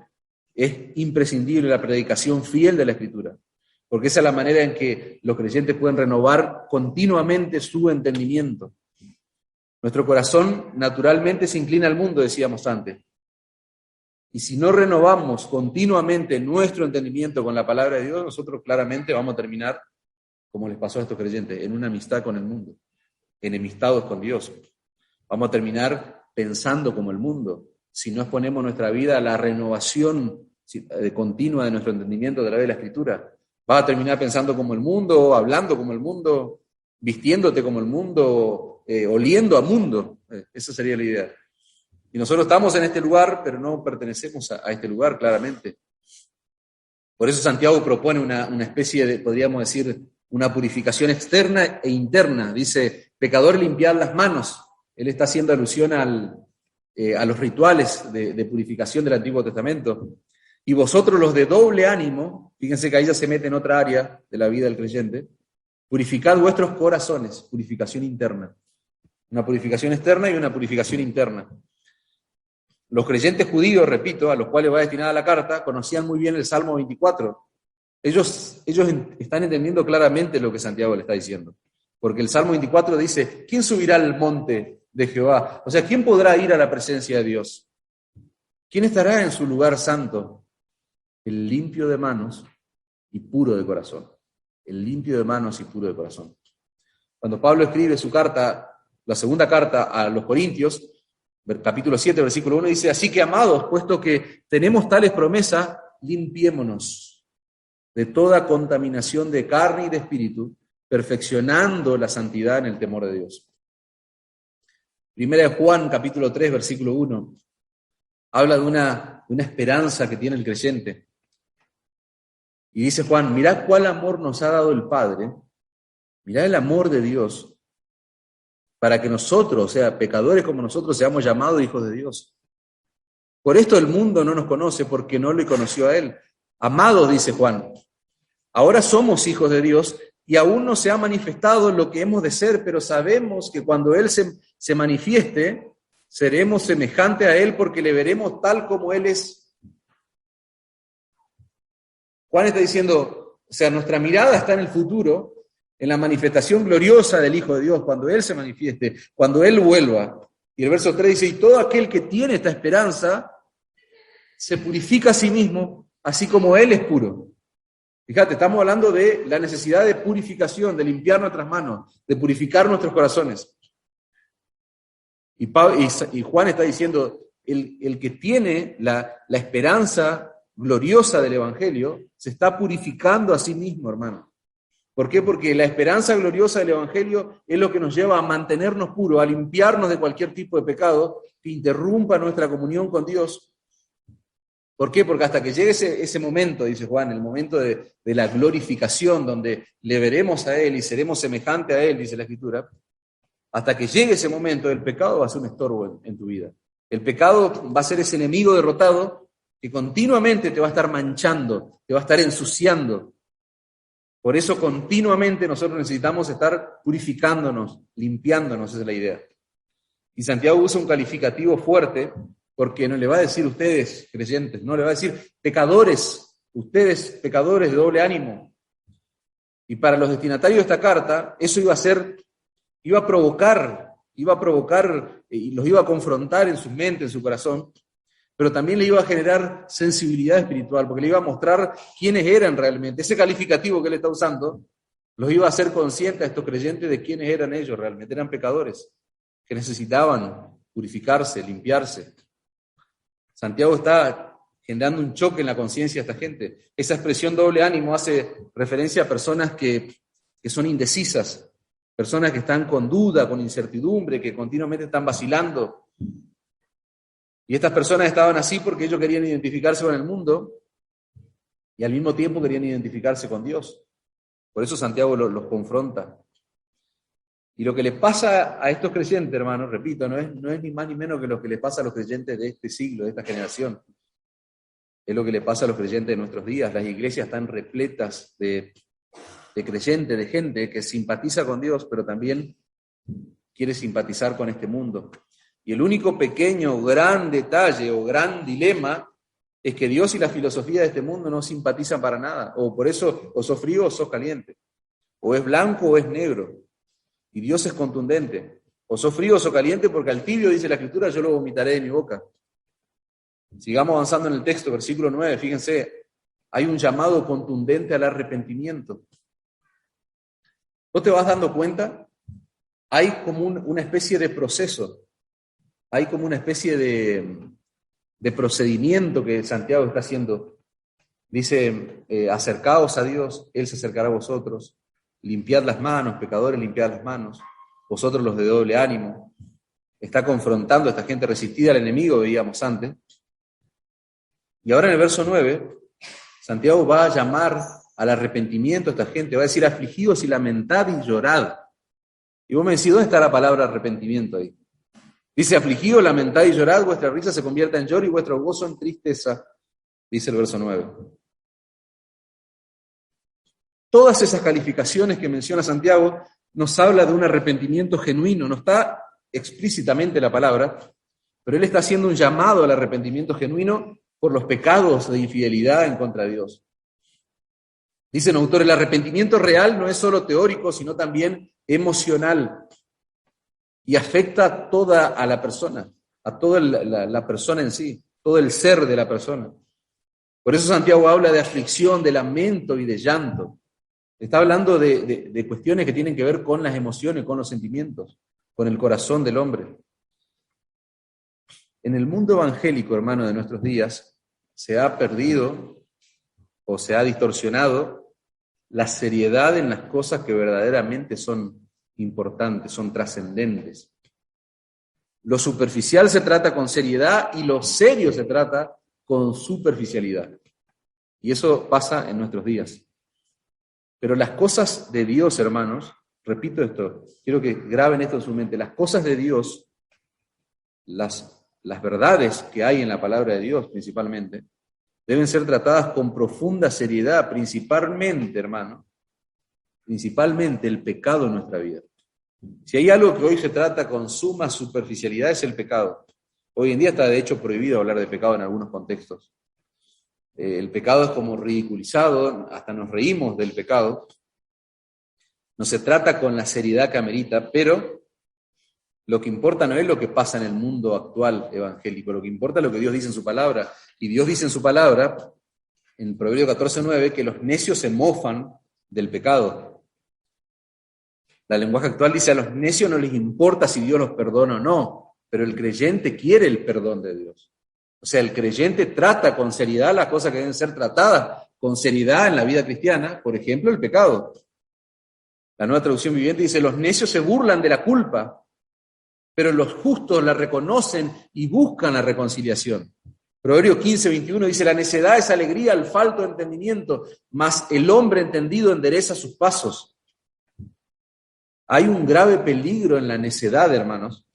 es imprescindible la predicación fiel de la Escritura. Porque esa es la manera en que los creyentes pueden renovar continuamente su entendimiento. Nuestro corazón naturalmente se inclina al mundo, decíamos antes. Y si no renovamos continuamente nuestro entendimiento con la palabra de Dios, nosotros claramente vamos a terminar, como les pasó a estos creyentes, en una amistad con el mundo, enemistados con Dios. Vamos a terminar pensando como el mundo, si no exponemos nuestra vida a la renovación continua de nuestro entendimiento a través de la Escritura. Vas a terminar pensando como el mundo, hablando como el mundo, vistiéndote como el mundo, oliendo a mundo. Esa sería la idea. Y nosotros estamos en este lugar, pero no pertenecemos a este lugar, claramente. Por eso Santiago propone una especie de, podríamos decir, una purificación externa e interna. Dice, pecador, limpiad las manos. Él está haciendo alusión a los rituales de purificación del Antiguo Testamento. Y vosotros los de doble ánimo, fíjense que ahí ya se mete en otra área de la vida del creyente, purificad vuestros corazones, purificación interna. Una purificación externa y una purificación interna. Los creyentes judíos, repito, a los cuales va destinada la carta, conocían muy bien el Salmo 24. Ellos están entendiendo claramente lo que Santiago le está diciendo. Porque el Salmo 24 dice, ¿quién subirá al monte de Jehová? O sea, ¿quién podrá ir a la presencia de Dios? ¿Quién estará en su lugar santo? El limpio de manos y puro de corazón. El limpio de manos y puro de corazón. Cuando Pablo escribe su carta, la segunda carta a los Corintios, capítulo 7, versículo 1, dice, así que, amados, puesto que tenemos tales promesas, limpiémonos de toda contaminación de carne y de espíritu, perfeccionando la santidad en el temor de Dios. Primera de Juan, capítulo 3, versículo 1, habla de una esperanza que tiene el creyente. Y dice Juan, mirad cuál amor nos ha dado el Padre, mirad el amor de Dios, para que nosotros, o sea, pecadores como nosotros, seamos llamados hijos de Dios. Por esto el mundo no nos conoce, porque no le conoció a Él. Amados, dice Juan, ahora somos hijos de Dios, y aún no se ha manifestado lo que hemos de ser, pero sabemos que cuando Él se manifieste, seremos semejantes a Él, porque le veremos tal como Él es. Juan está diciendo, o sea, nuestra mirada está en el futuro, en la manifestación gloriosa del Hijo de Dios, cuando Él se manifieste, cuando Él vuelva. Y el verso 3 dice, y todo aquel que tiene esta esperanza, se purifica a sí mismo, así como Él es puro. Fíjate, estamos hablando de la necesidad de purificación, de limpiar nuestras manos, de purificar nuestros corazones. Y Juan está diciendo, el que tiene la esperanza gloriosa del Evangelio, se está purificando a sí mismo, hermano. ¿Por qué? Porque la esperanza gloriosa del Evangelio es lo que nos lleva a mantenernos puros, a limpiarnos de cualquier tipo de pecado que interrumpa nuestra comunión con Dios. ¿Por qué? Porque hasta que llegue ese momento, dice Juan, el momento de la glorificación, donde le veremos a Él y seremos semejantes a Él, dice la Escritura, hasta que llegue ese momento, el pecado va a ser un estorbo en tu vida. El pecado va a ser ese enemigo derrotado que continuamente te va a estar manchando, te va a estar ensuciando. Por eso continuamente nosotros necesitamos estar purificándonos, limpiándonos, esa es la idea. Y Santiago usa un calificativo fuerte, porque no le va a decir ustedes, creyentes, no le va a decir pecadores, ustedes pecadores de doble ánimo. Y para los destinatarios de esta carta, eso iba a provocar y los iba a confrontar en su mente, en su corazón, pero también le iba a generar sensibilidad espiritual, porque le iba a mostrar quiénes eran realmente. Ese calificativo que él está usando los iba a hacer conscientes a estos creyentes de quiénes eran ellos realmente. Eran pecadores que necesitaban purificarse, limpiarse. Santiago está generando un choque en la conciencia de esta gente. Esa expresión doble ánimo hace referencia a personas que son indecisas, personas que están con duda, con incertidumbre, que continuamente están vacilando. Y estas personas estaban así porque ellos querían identificarse con el mundo y al mismo tiempo querían identificarse con Dios. Por eso Santiago los confronta. Y lo que les pasa a estos creyentes, hermanos, repito, no es ni más ni menos que lo que les pasa a los creyentes de este siglo, de esta generación. Es lo que le pasa a los creyentes de nuestros días. Las iglesias están repletas de de creyente, de gente que simpatiza con Dios, pero también quiere simpatizar con este mundo. Y el único pequeño o gran detalle o gran dilema es que Dios y la filosofía de este mundo no simpatizan para nada. O por eso o sos frío o sos caliente. O es blanco o es negro. Y Dios es contundente. O sos frío o sos caliente, porque al tibio, dice la Escritura, yo lo vomitaré de mi boca. Sigamos avanzando en el texto, versículo 9, fíjense, hay un llamado contundente al arrepentimiento. ¿Vos te vas dando cuenta? Hay como una especie de proceso, hay como una especie de procedimiento que Santiago está haciendo. Dice, acercaos a Dios, Él se acercará a vosotros, limpiad las manos, pecadores, limpiad las manos, vosotros los de doble ánimo. Está confrontando a esta gente resistida al enemigo, veíamos antes. Y ahora en el verso 9, Santiago va a llamar al arrepentimiento a esta gente, va a decir, afligidos y lamentad y llorad. Y vos me decís, ¿dónde está la palabra arrepentimiento ahí? Dice, afligidos, lamentad y llorad, vuestra risa se convierta en lloro y vuestro gozo en tristeza, dice el verso 9. Todas esas calificaciones que menciona Santiago nos habla de un arrepentimiento genuino, no está explícitamente la palabra, pero él está haciendo un llamado al arrepentimiento genuino por los pecados de infidelidad en contra de Dios. Dicen autores, el arrepentimiento real no es solo teórico, sino también emocional y afecta a toda a la persona, a toda la persona en sí, todo el ser de la persona. Por eso Santiago habla de aflicción, de lamento y de llanto. Está hablando de cuestiones que tienen que ver con las emociones, con los sentimientos, con el corazón del hombre. En el mundo evangélico, hermano, de nuestros días, se ha perdido o se ha distorsionado la seriedad en las cosas que verdaderamente son importantes, son trascendentes. Lo superficial se trata con seriedad y lo serio se trata con superficialidad. Y eso pasa en nuestros días. Pero las cosas de Dios, hermanos, repito esto, quiero que graben esto en su mente, las cosas de Dios, las verdades que hay en la palabra de Dios principalmente, deben ser tratadas con profunda seriedad, principalmente, hermano, principalmente el pecado en nuestra vida. Si hay algo que hoy se trata con suma superficialidad es el pecado. Hoy en día está de hecho prohibido hablar de pecado en algunos contextos. El pecado es como ridiculizado, hasta nos reímos del pecado. No se trata con la seriedad que amerita, pero lo que importa no es lo que pasa en el mundo actual evangélico, lo que importa es lo que Dios dice en su palabra. Y Dios dice en su palabra, en Proverbio 14:9, que los necios se mofan del pecado. La lenguaje actual dice, a los necios no les importa si Dios los perdona o no, pero el creyente quiere el perdón de Dios. O sea, el creyente trata con seriedad las cosas que deben ser tratadas con seriedad en la vida cristiana, por ejemplo, el pecado. La Nueva Traducción Viviente dice, los necios se burlan de la culpa, pero los justos la reconocen y buscan la reconciliación. Proverbio 15:21 dice, la necedad es alegría al falto de entendimiento, mas el hombre entendido endereza sus pasos. Hay un grave peligro en la necedad, hermanos,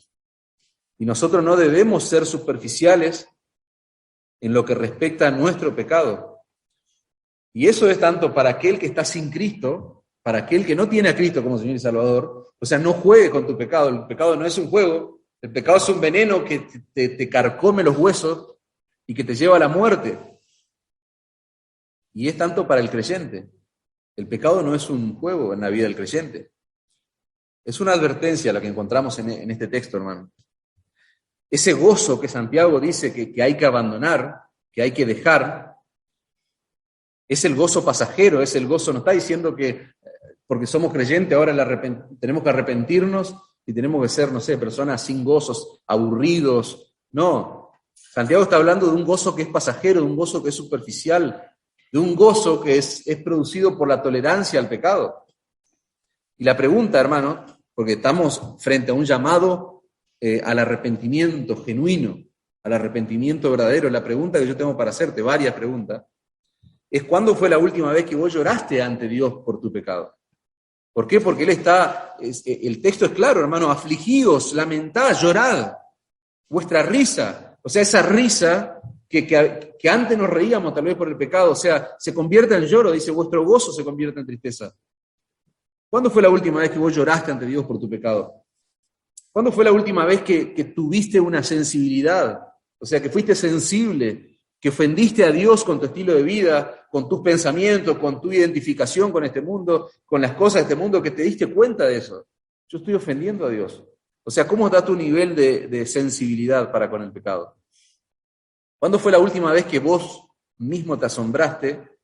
y nosotros no debemos ser superficiales en lo que respecta a nuestro pecado. Y eso es tanto para aquel que está sin Cristo, para aquel que no tiene a Cristo como Señor y Salvador. O sea, no juegue con tu pecado. El pecado no es un juego. El pecado es un veneno que te carcome los huesos y que te lleva a la muerte. Y es tanto para el creyente. El pecado no es un juego en la vida del creyente. Es una advertencia la que encontramos en este texto, hermano. Ese gozo que Santiago dice que hay que abandonar, que hay que dejar, es el gozo pasajero, es el gozo, no está diciendo que porque somos creyentes ahora tenemos que arrepentirnos y tenemos que ser, no sé, personas sin gozos, aburridos. No, Santiago está hablando de un gozo que es pasajero, de un gozo que es superficial, de un gozo que es producido por la tolerancia al pecado. Y la pregunta, hermano, porque estamos frente a un llamado al arrepentimiento genuino, al arrepentimiento verdadero, la pregunta que yo tengo para hacerte, varias preguntas, es ¿cuándo fue la última vez que vos lloraste ante Dios por tu pecado? ¿Por qué? Porque el texto es claro, hermano, afligidos, lamentad, llorad, vuestra risa, o sea, esa risa que antes nos reíamos tal vez por el pecado, o sea, se convierte en lloro, dice, vuestro gozo se convierte en tristeza. ¿Cuándo fue la última vez que vos lloraste ante Dios por tu pecado? ¿Cuándo fue la última vez que tuviste una sensibilidad? O sea, que fuiste sensible, que ofendiste a Dios con tu estilo de vida, con tus pensamientos, con tu identificación con este mundo, con las cosas de este mundo, que te diste cuenta de eso. Yo estoy ofendiendo a Dios. O sea, ¿cómo está tu nivel de sensibilidad para con el pecado? ¿Cuándo fue la última vez que vos mismo te asombraste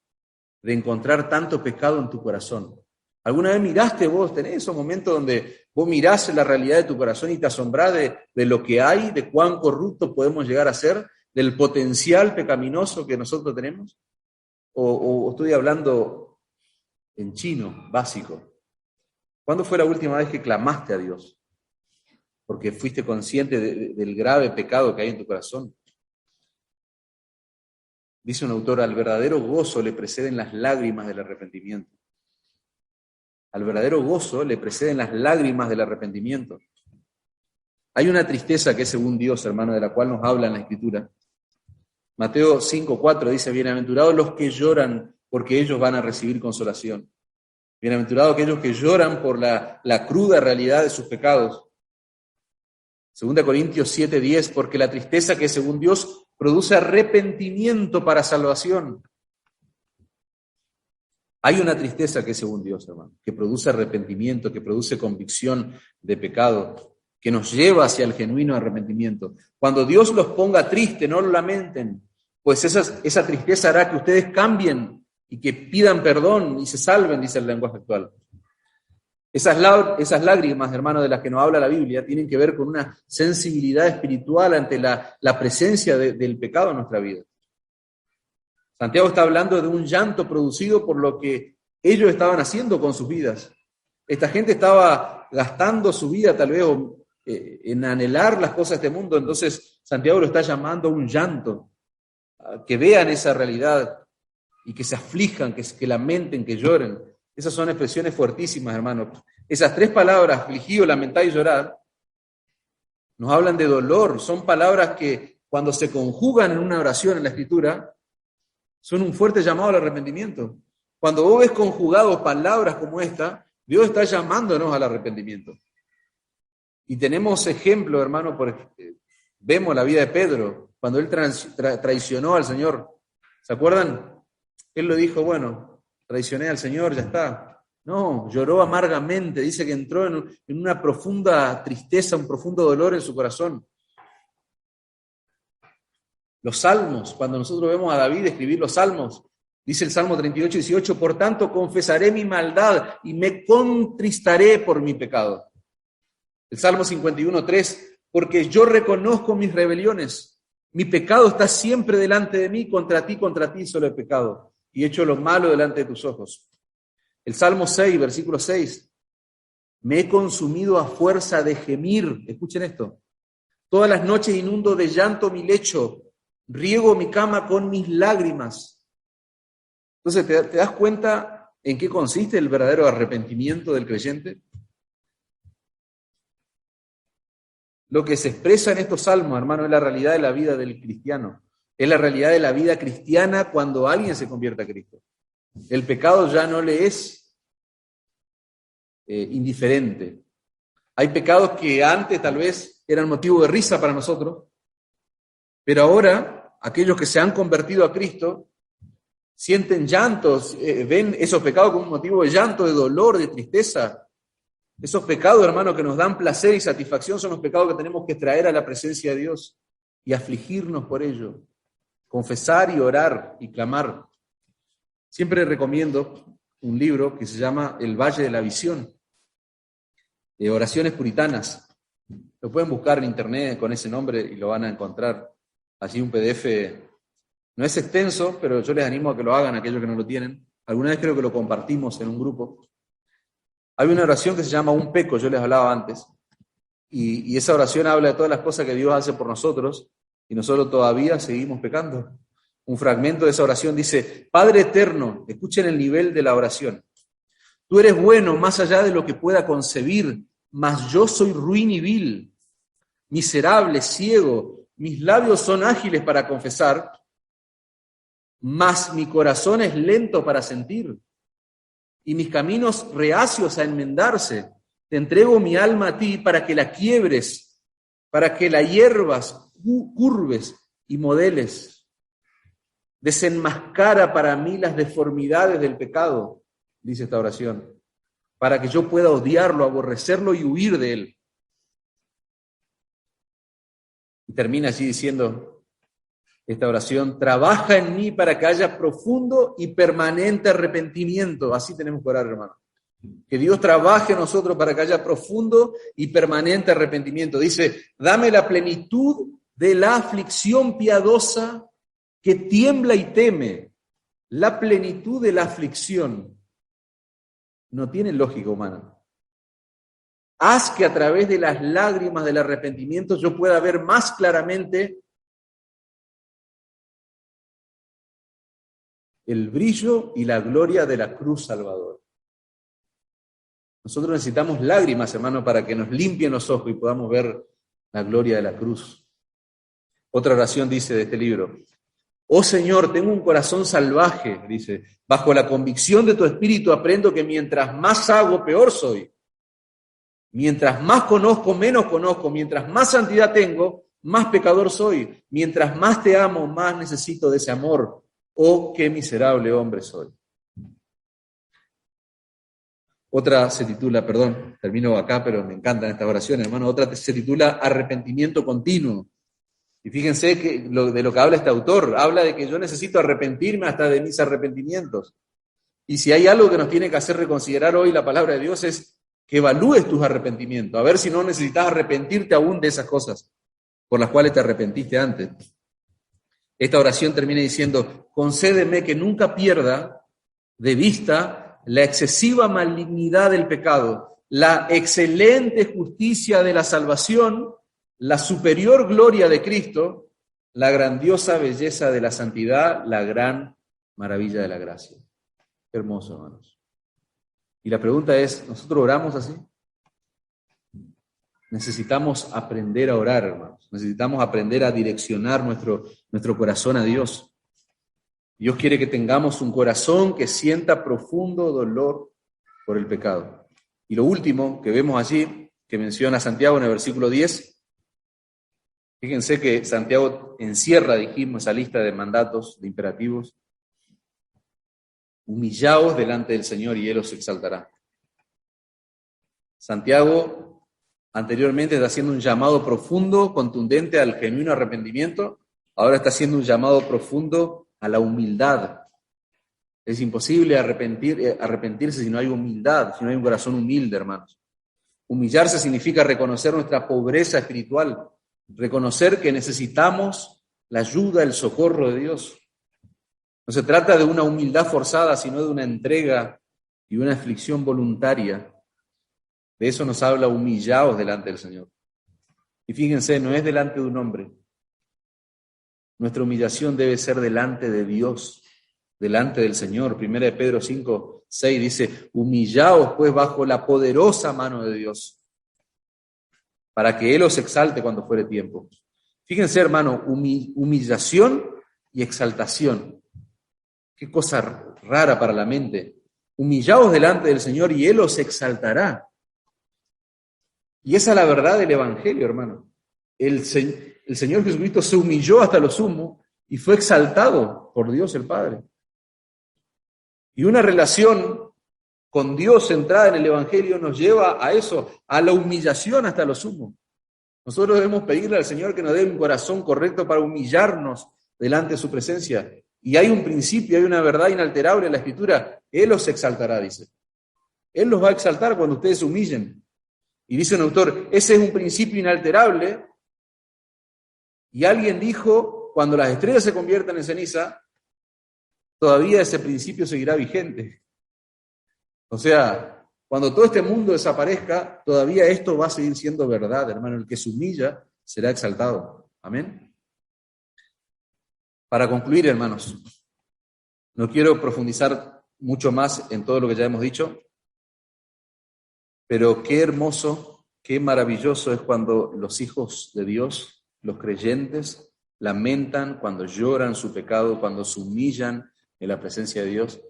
de encontrar tanto pecado en tu corazón? ¿Alguna vez miraste vos, tenés esos momentos donde vos mirás la realidad de tu corazón y te asombrás de lo que hay, de cuán corruptos podemos llegar a ser, del potencial pecaminoso que nosotros tenemos? ¿O estoy hablando en chino, básico? ¿Cuándo fue la última vez que clamaste a Dios? Porque fuiste consciente del grave pecado que hay en tu corazón. Dice un autor, al verdadero gozo le preceden las lágrimas del arrepentimiento. Al verdadero gozo le preceden las lágrimas del arrepentimiento. Hay una tristeza que es según Dios, hermano, de la cual nos habla en la Escritura. Mateo 5:4 dice, bienaventurados los que lloran, porque ellos van a recibir consolación. Bienaventurados aquellos que lloran por la cruda realidad de sus pecados. 2 Corintios 7:10, porque la tristeza que es según Dios produce arrepentimiento para salvación. Hay una tristeza que es según Dios, hermano, que produce arrepentimiento, que produce convicción de pecado, que nos lleva hacia el genuino arrepentimiento. Cuando Dios los ponga triste, no lo lamenten, pues esa tristeza hará que ustedes cambien y que pidan perdón y se salven, dice el lenguaje actual. Esas lágrimas, hermano, de las que nos habla la Biblia, tienen que ver con una sensibilidad espiritual ante la presencia del pecado en nuestra vida. Santiago está hablando de un llanto producido por lo que ellos estaban haciendo con sus vidas. Esta gente estaba gastando su vida tal vez en anhelar las cosas de este mundo, entonces Santiago lo está llamando a un llanto, que vean esa realidad y que se aflijan, que lamenten, que lloren. Esas son expresiones fuertísimas, hermanos. Esas tres palabras, afligido, lamentar y llorar, nos hablan de dolor. Son palabras que cuando se conjugan en una oración en la Escritura, son un fuerte llamado al arrepentimiento. Cuando vos ves conjugados palabras como esta, Dios está llamándonos al arrepentimiento. Y tenemos ejemplo, hermano, vemos la vida de Pedro, cuando él traicionó al Señor. ¿Se acuerdan? Él lo dijo, bueno, traicioné al Señor, ya está. No, lloró amargamente, dice que entró en una profunda tristeza, un profundo dolor en su corazón. Los salmos, cuando nosotros vemos a David escribir los salmos, dice el Salmo 38:18, por tanto confesaré mi maldad y me contristaré por mi pecado. El Salmo 51:3, porque yo reconozco mis rebeliones, mi pecado está siempre delante de mí, contra ti solo he pecado, y he hecho lo malo delante de tus ojos. El Salmo 6, versículo 6, me he consumido a fuerza de gemir, escuchen esto, todas las noches inundo de llanto mi lecho, riego mi cama con mis lágrimas. Entonces, ¿te das cuenta en qué consiste el verdadero arrepentimiento del creyente? Lo que se expresa en estos salmos, hermano, es la realidad de la vida del cristiano. Es la realidad de la vida cristiana cuando alguien se convierte a Cristo. El pecado ya no le es indiferente. Hay pecados que antes tal vez eran motivo de risa para nosotros, pero ahora aquellos que se han convertido a Cristo sienten llantos, ven esos pecados como un motivo de llanto, de dolor, de tristeza. Esos pecados, hermano, que nos dan placer y satisfacción son los pecados que tenemos que traer a la presencia de Dios y afligirnos por ello, confesar y orar y clamar. Siempre recomiendo un libro que se llama El Valle de la Visión, de oraciones puritanas. Lo pueden buscar en internet con ese nombre y lo van a encontrar. Allí un PDF, no es extenso, pero yo les animo a que lo hagan, aquellos que no lo tienen. Alguna vez creo que lo compartimos en un grupo. Hay una oración que se llama Un Peco, yo les hablaba antes, y esa oración habla de todas las cosas que Dios hace por nosotros, y nosotros todavía seguimos pecando. Un fragmento de esa oración dice, Padre eterno, escuchen el nivel de la oración, tú eres bueno más allá de lo que pueda concebir, mas yo soy ruin y vil, miserable, ciego, mis labios son ágiles para confesar, mas mi corazón es lento para sentir. y mis caminos reacios a enmendarse. Te entrego mi alma a ti para que la quiebres, para que la hierbas, curves y modeles. Desenmascara para mí las deformidades del pecado, dice esta oración, para que yo pueda odiarlo, aborrecerlo y huir de él. Y termina así diciendo esta oración: trabaja en mí para que haya profundo y permanente arrepentimiento. Así tenemos que orar, hermano. Que Dios trabaje en nosotros para que haya profundo y permanente arrepentimiento. Dice, dame la plenitud de la aflicción piadosa que tiembla y teme. La plenitud de la aflicción no tiene lógica humana. Haz que a través de las lágrimas del arrepentimiento yo pueda ver más claramente el brillo y la gloria de la cruz salvadora. Nosotros necesitamos lágrimas, hermano, para que nos limpien los ojos y podamos ver la gloria de la cruz. Otra oración dice de este libro: oh Señor, tengo un corazón salvaje, dice, bajo la convicción de tu espíritu aprendo que mientras más hago, peor soy. Mientras más conozco, menos conozco. Mientras más santidad tengo, más pecador soy. Mientras más te amo, más necesito de ese amor. Oh, qué miserable hombre soy. Otra se titula, perdón, termino acá, pero me encantan estas oraciones, hermano. Otra se titula Arrepentimiento continuo. Y fíjense que de lo que habla este autor, habla de que yo necesito arrepentirme hasta de mis arrepentimientos. Y si hay algo que nos tiene que hacer reconsiderar hoy la palabra de Dios es que evalúes tus arrepentimientos, a ver si no necesitas arrepentirte aún de esas cosas por las cuales te arrepentiste antes. Esta oración termina diciendo: concédeme que nunca pierda de vista la excesiva malignidad del pecado, la excelente justicia de la salvación, la superior gloria de Cristo, la grandiosa belleza de la santidad, la gran maravilla de la gracia. Qué hermoso, hermanos. Y la pregunta es, ¿nosotros oramos así? Necesitamos aprender a orar, hermanos. Necesitamos aprender a direccionar nuestro corazón a Dios. Dios quiere que tengamos un corazón que sienta profundo dolor por el pecado. Y lo último que vemos allí, que menciona Santiago en el versículo 10, fíjense que Santiago encierra, dijimos, esa lista de mandatos, de imperativos. Humillaos delante del Señor y Él os exaltará. Santiago anteriormente está haciendo un llamado profundo, contundente al genuino arrepentimiento. Ahora está haciendo un llamado profundo a la humildad. Es imposible arrepentirse si no hay humildad, si no hay un corazón humilde, hermanos. Humillarse significa reconocer nuestra pobreza espiritual, reconocer que necesitamos la ayuda, el socorro de Dios. No se trata de una humildad forzada, sino de una entrega y una aflicción voluntaria. De eso nos habla humillaos delante del Señor. Y fíjense, no es delante de un hombre. Nuestra humillación debe ser delante de Dios, delante del Señor. 1 Pedro 5:6 dice: humillaos pues bajo la poderosa mano de Dios, para que Él os exalte cuando fuere tiempo. Fíjense, hermano, humillación y exaltación. Qué cosa rara para la mente. Humillaos delante del Señor y Él os exaltará. Y esa es la verdad del Evangelio, hermano. El Señor Jesucristo se humilló hasta lo sumo y fue exaltado por Dios el Padre. Y una relación con Dios centrada en el Evangelio nos lleva a eso, a la humillación hasta lo sumo. Nosotros debemos pedirle al Señor que nos dé un corazón correcto para humillarnos delante de su presencia. Y hay un principio, hay una verdad inalterable en la Escritura. Él los exaltará, dice. Él los va a exaltar cuando ustedes se humillen. Y dice un autor, ese es un principio inalterable. Y alguien dijo, cuando las estrellas se conviertan en ceniza, todavía ese principio seguirá vigente. O sea, cuando todo este mundo desaparezca, todavía esto va a seguir siendo verdad, hermano. El que se humilla será exaltado. Amén. Para concluir, hermanos, no quiero profundizar mucho más en todo lo que ya hemos dicho, pero qué hermoso, qué maravilloso es cuando los hijos de Dios, los creyentes, lamentan, cuando lloran su pecado, cuando se humillan en la presencia de Dios,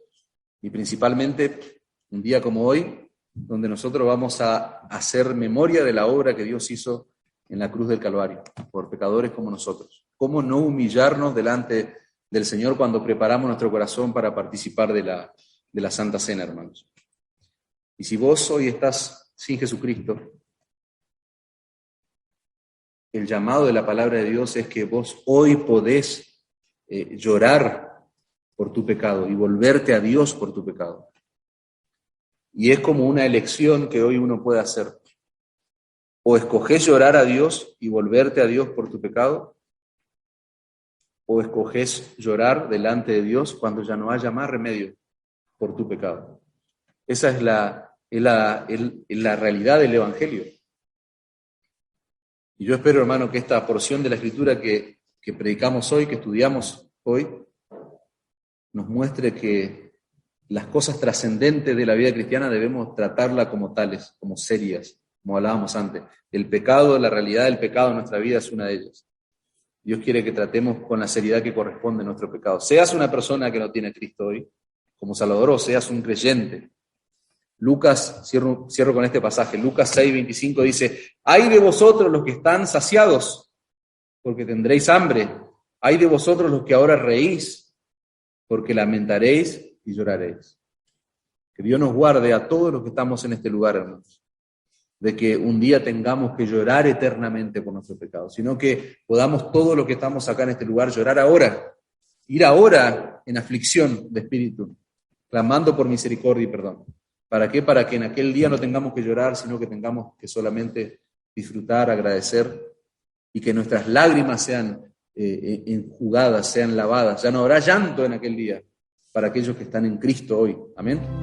y principalmente un día como hoy, donde nosotros vamos a hacer memoria de la obra que Dios hizo en la cruz del Calvario, por pecadores como nosotros. ¿Cómo no humillarnos delante del Señor cuando preparamos nuestro corazón para participar de la Santa Cena, hermanos? Y si vos hoy estás sin Jesucristo, el llamado de la palabra de Dios es que vos hoy podés llorar por tu pecado y volverte a Dios por tu pecado. Y es como una elección que hoy uno puede hacer. O escogés llorar a Dios y volverte a Dios por tu pecado, o escogés llorar delante de Dios cuando ya no haya más remedio por tu pecado. Esa es la realidad del Evangelio. Y yo espero, hermano, que esta porción de la Escritura que predicamos hoy, que estudiamos hoy, nos muestre que las cosas trascendentes de la vida cristiana debemos tratarla como tales, como serias, como hablábamos antes. El pecado, la realidad del pecado en nuestra vida es una de ellas. Dios quiere que tratemos con la seriedad que corresponde a nuestro pecado. Seas una persona que no tiene a Cristo hoy, como Salvador, o seas un creyente. Lucas, cierro con este pasaje, Lucas 6:25 dice: «Ay de vosotros los que están saciados, porque tendréis hambre. Ay de vosotros los que ahora reís, porque lamentaréis y lloraréis». Que Dios nos guarde a todos los que estamos en este lugar, hermanos, de que un día tengamos que llorar eternamente por nuestros pecados, sino que podamos todos los que estamos acá en este lugar llorar ahora, ir ahora en aflicción de espíritu, clamando por misericordia y perdón. ¿Para qué? Para que en aquel día no tengamos que llorar, sino que tengamos que solamente disfrutar, agradecer, y que nuestras lágrimas sean enjugadas, sean lavadas. Ya no habrá llanto en aquel día para aquellos que están en Cristo hoy. Amén.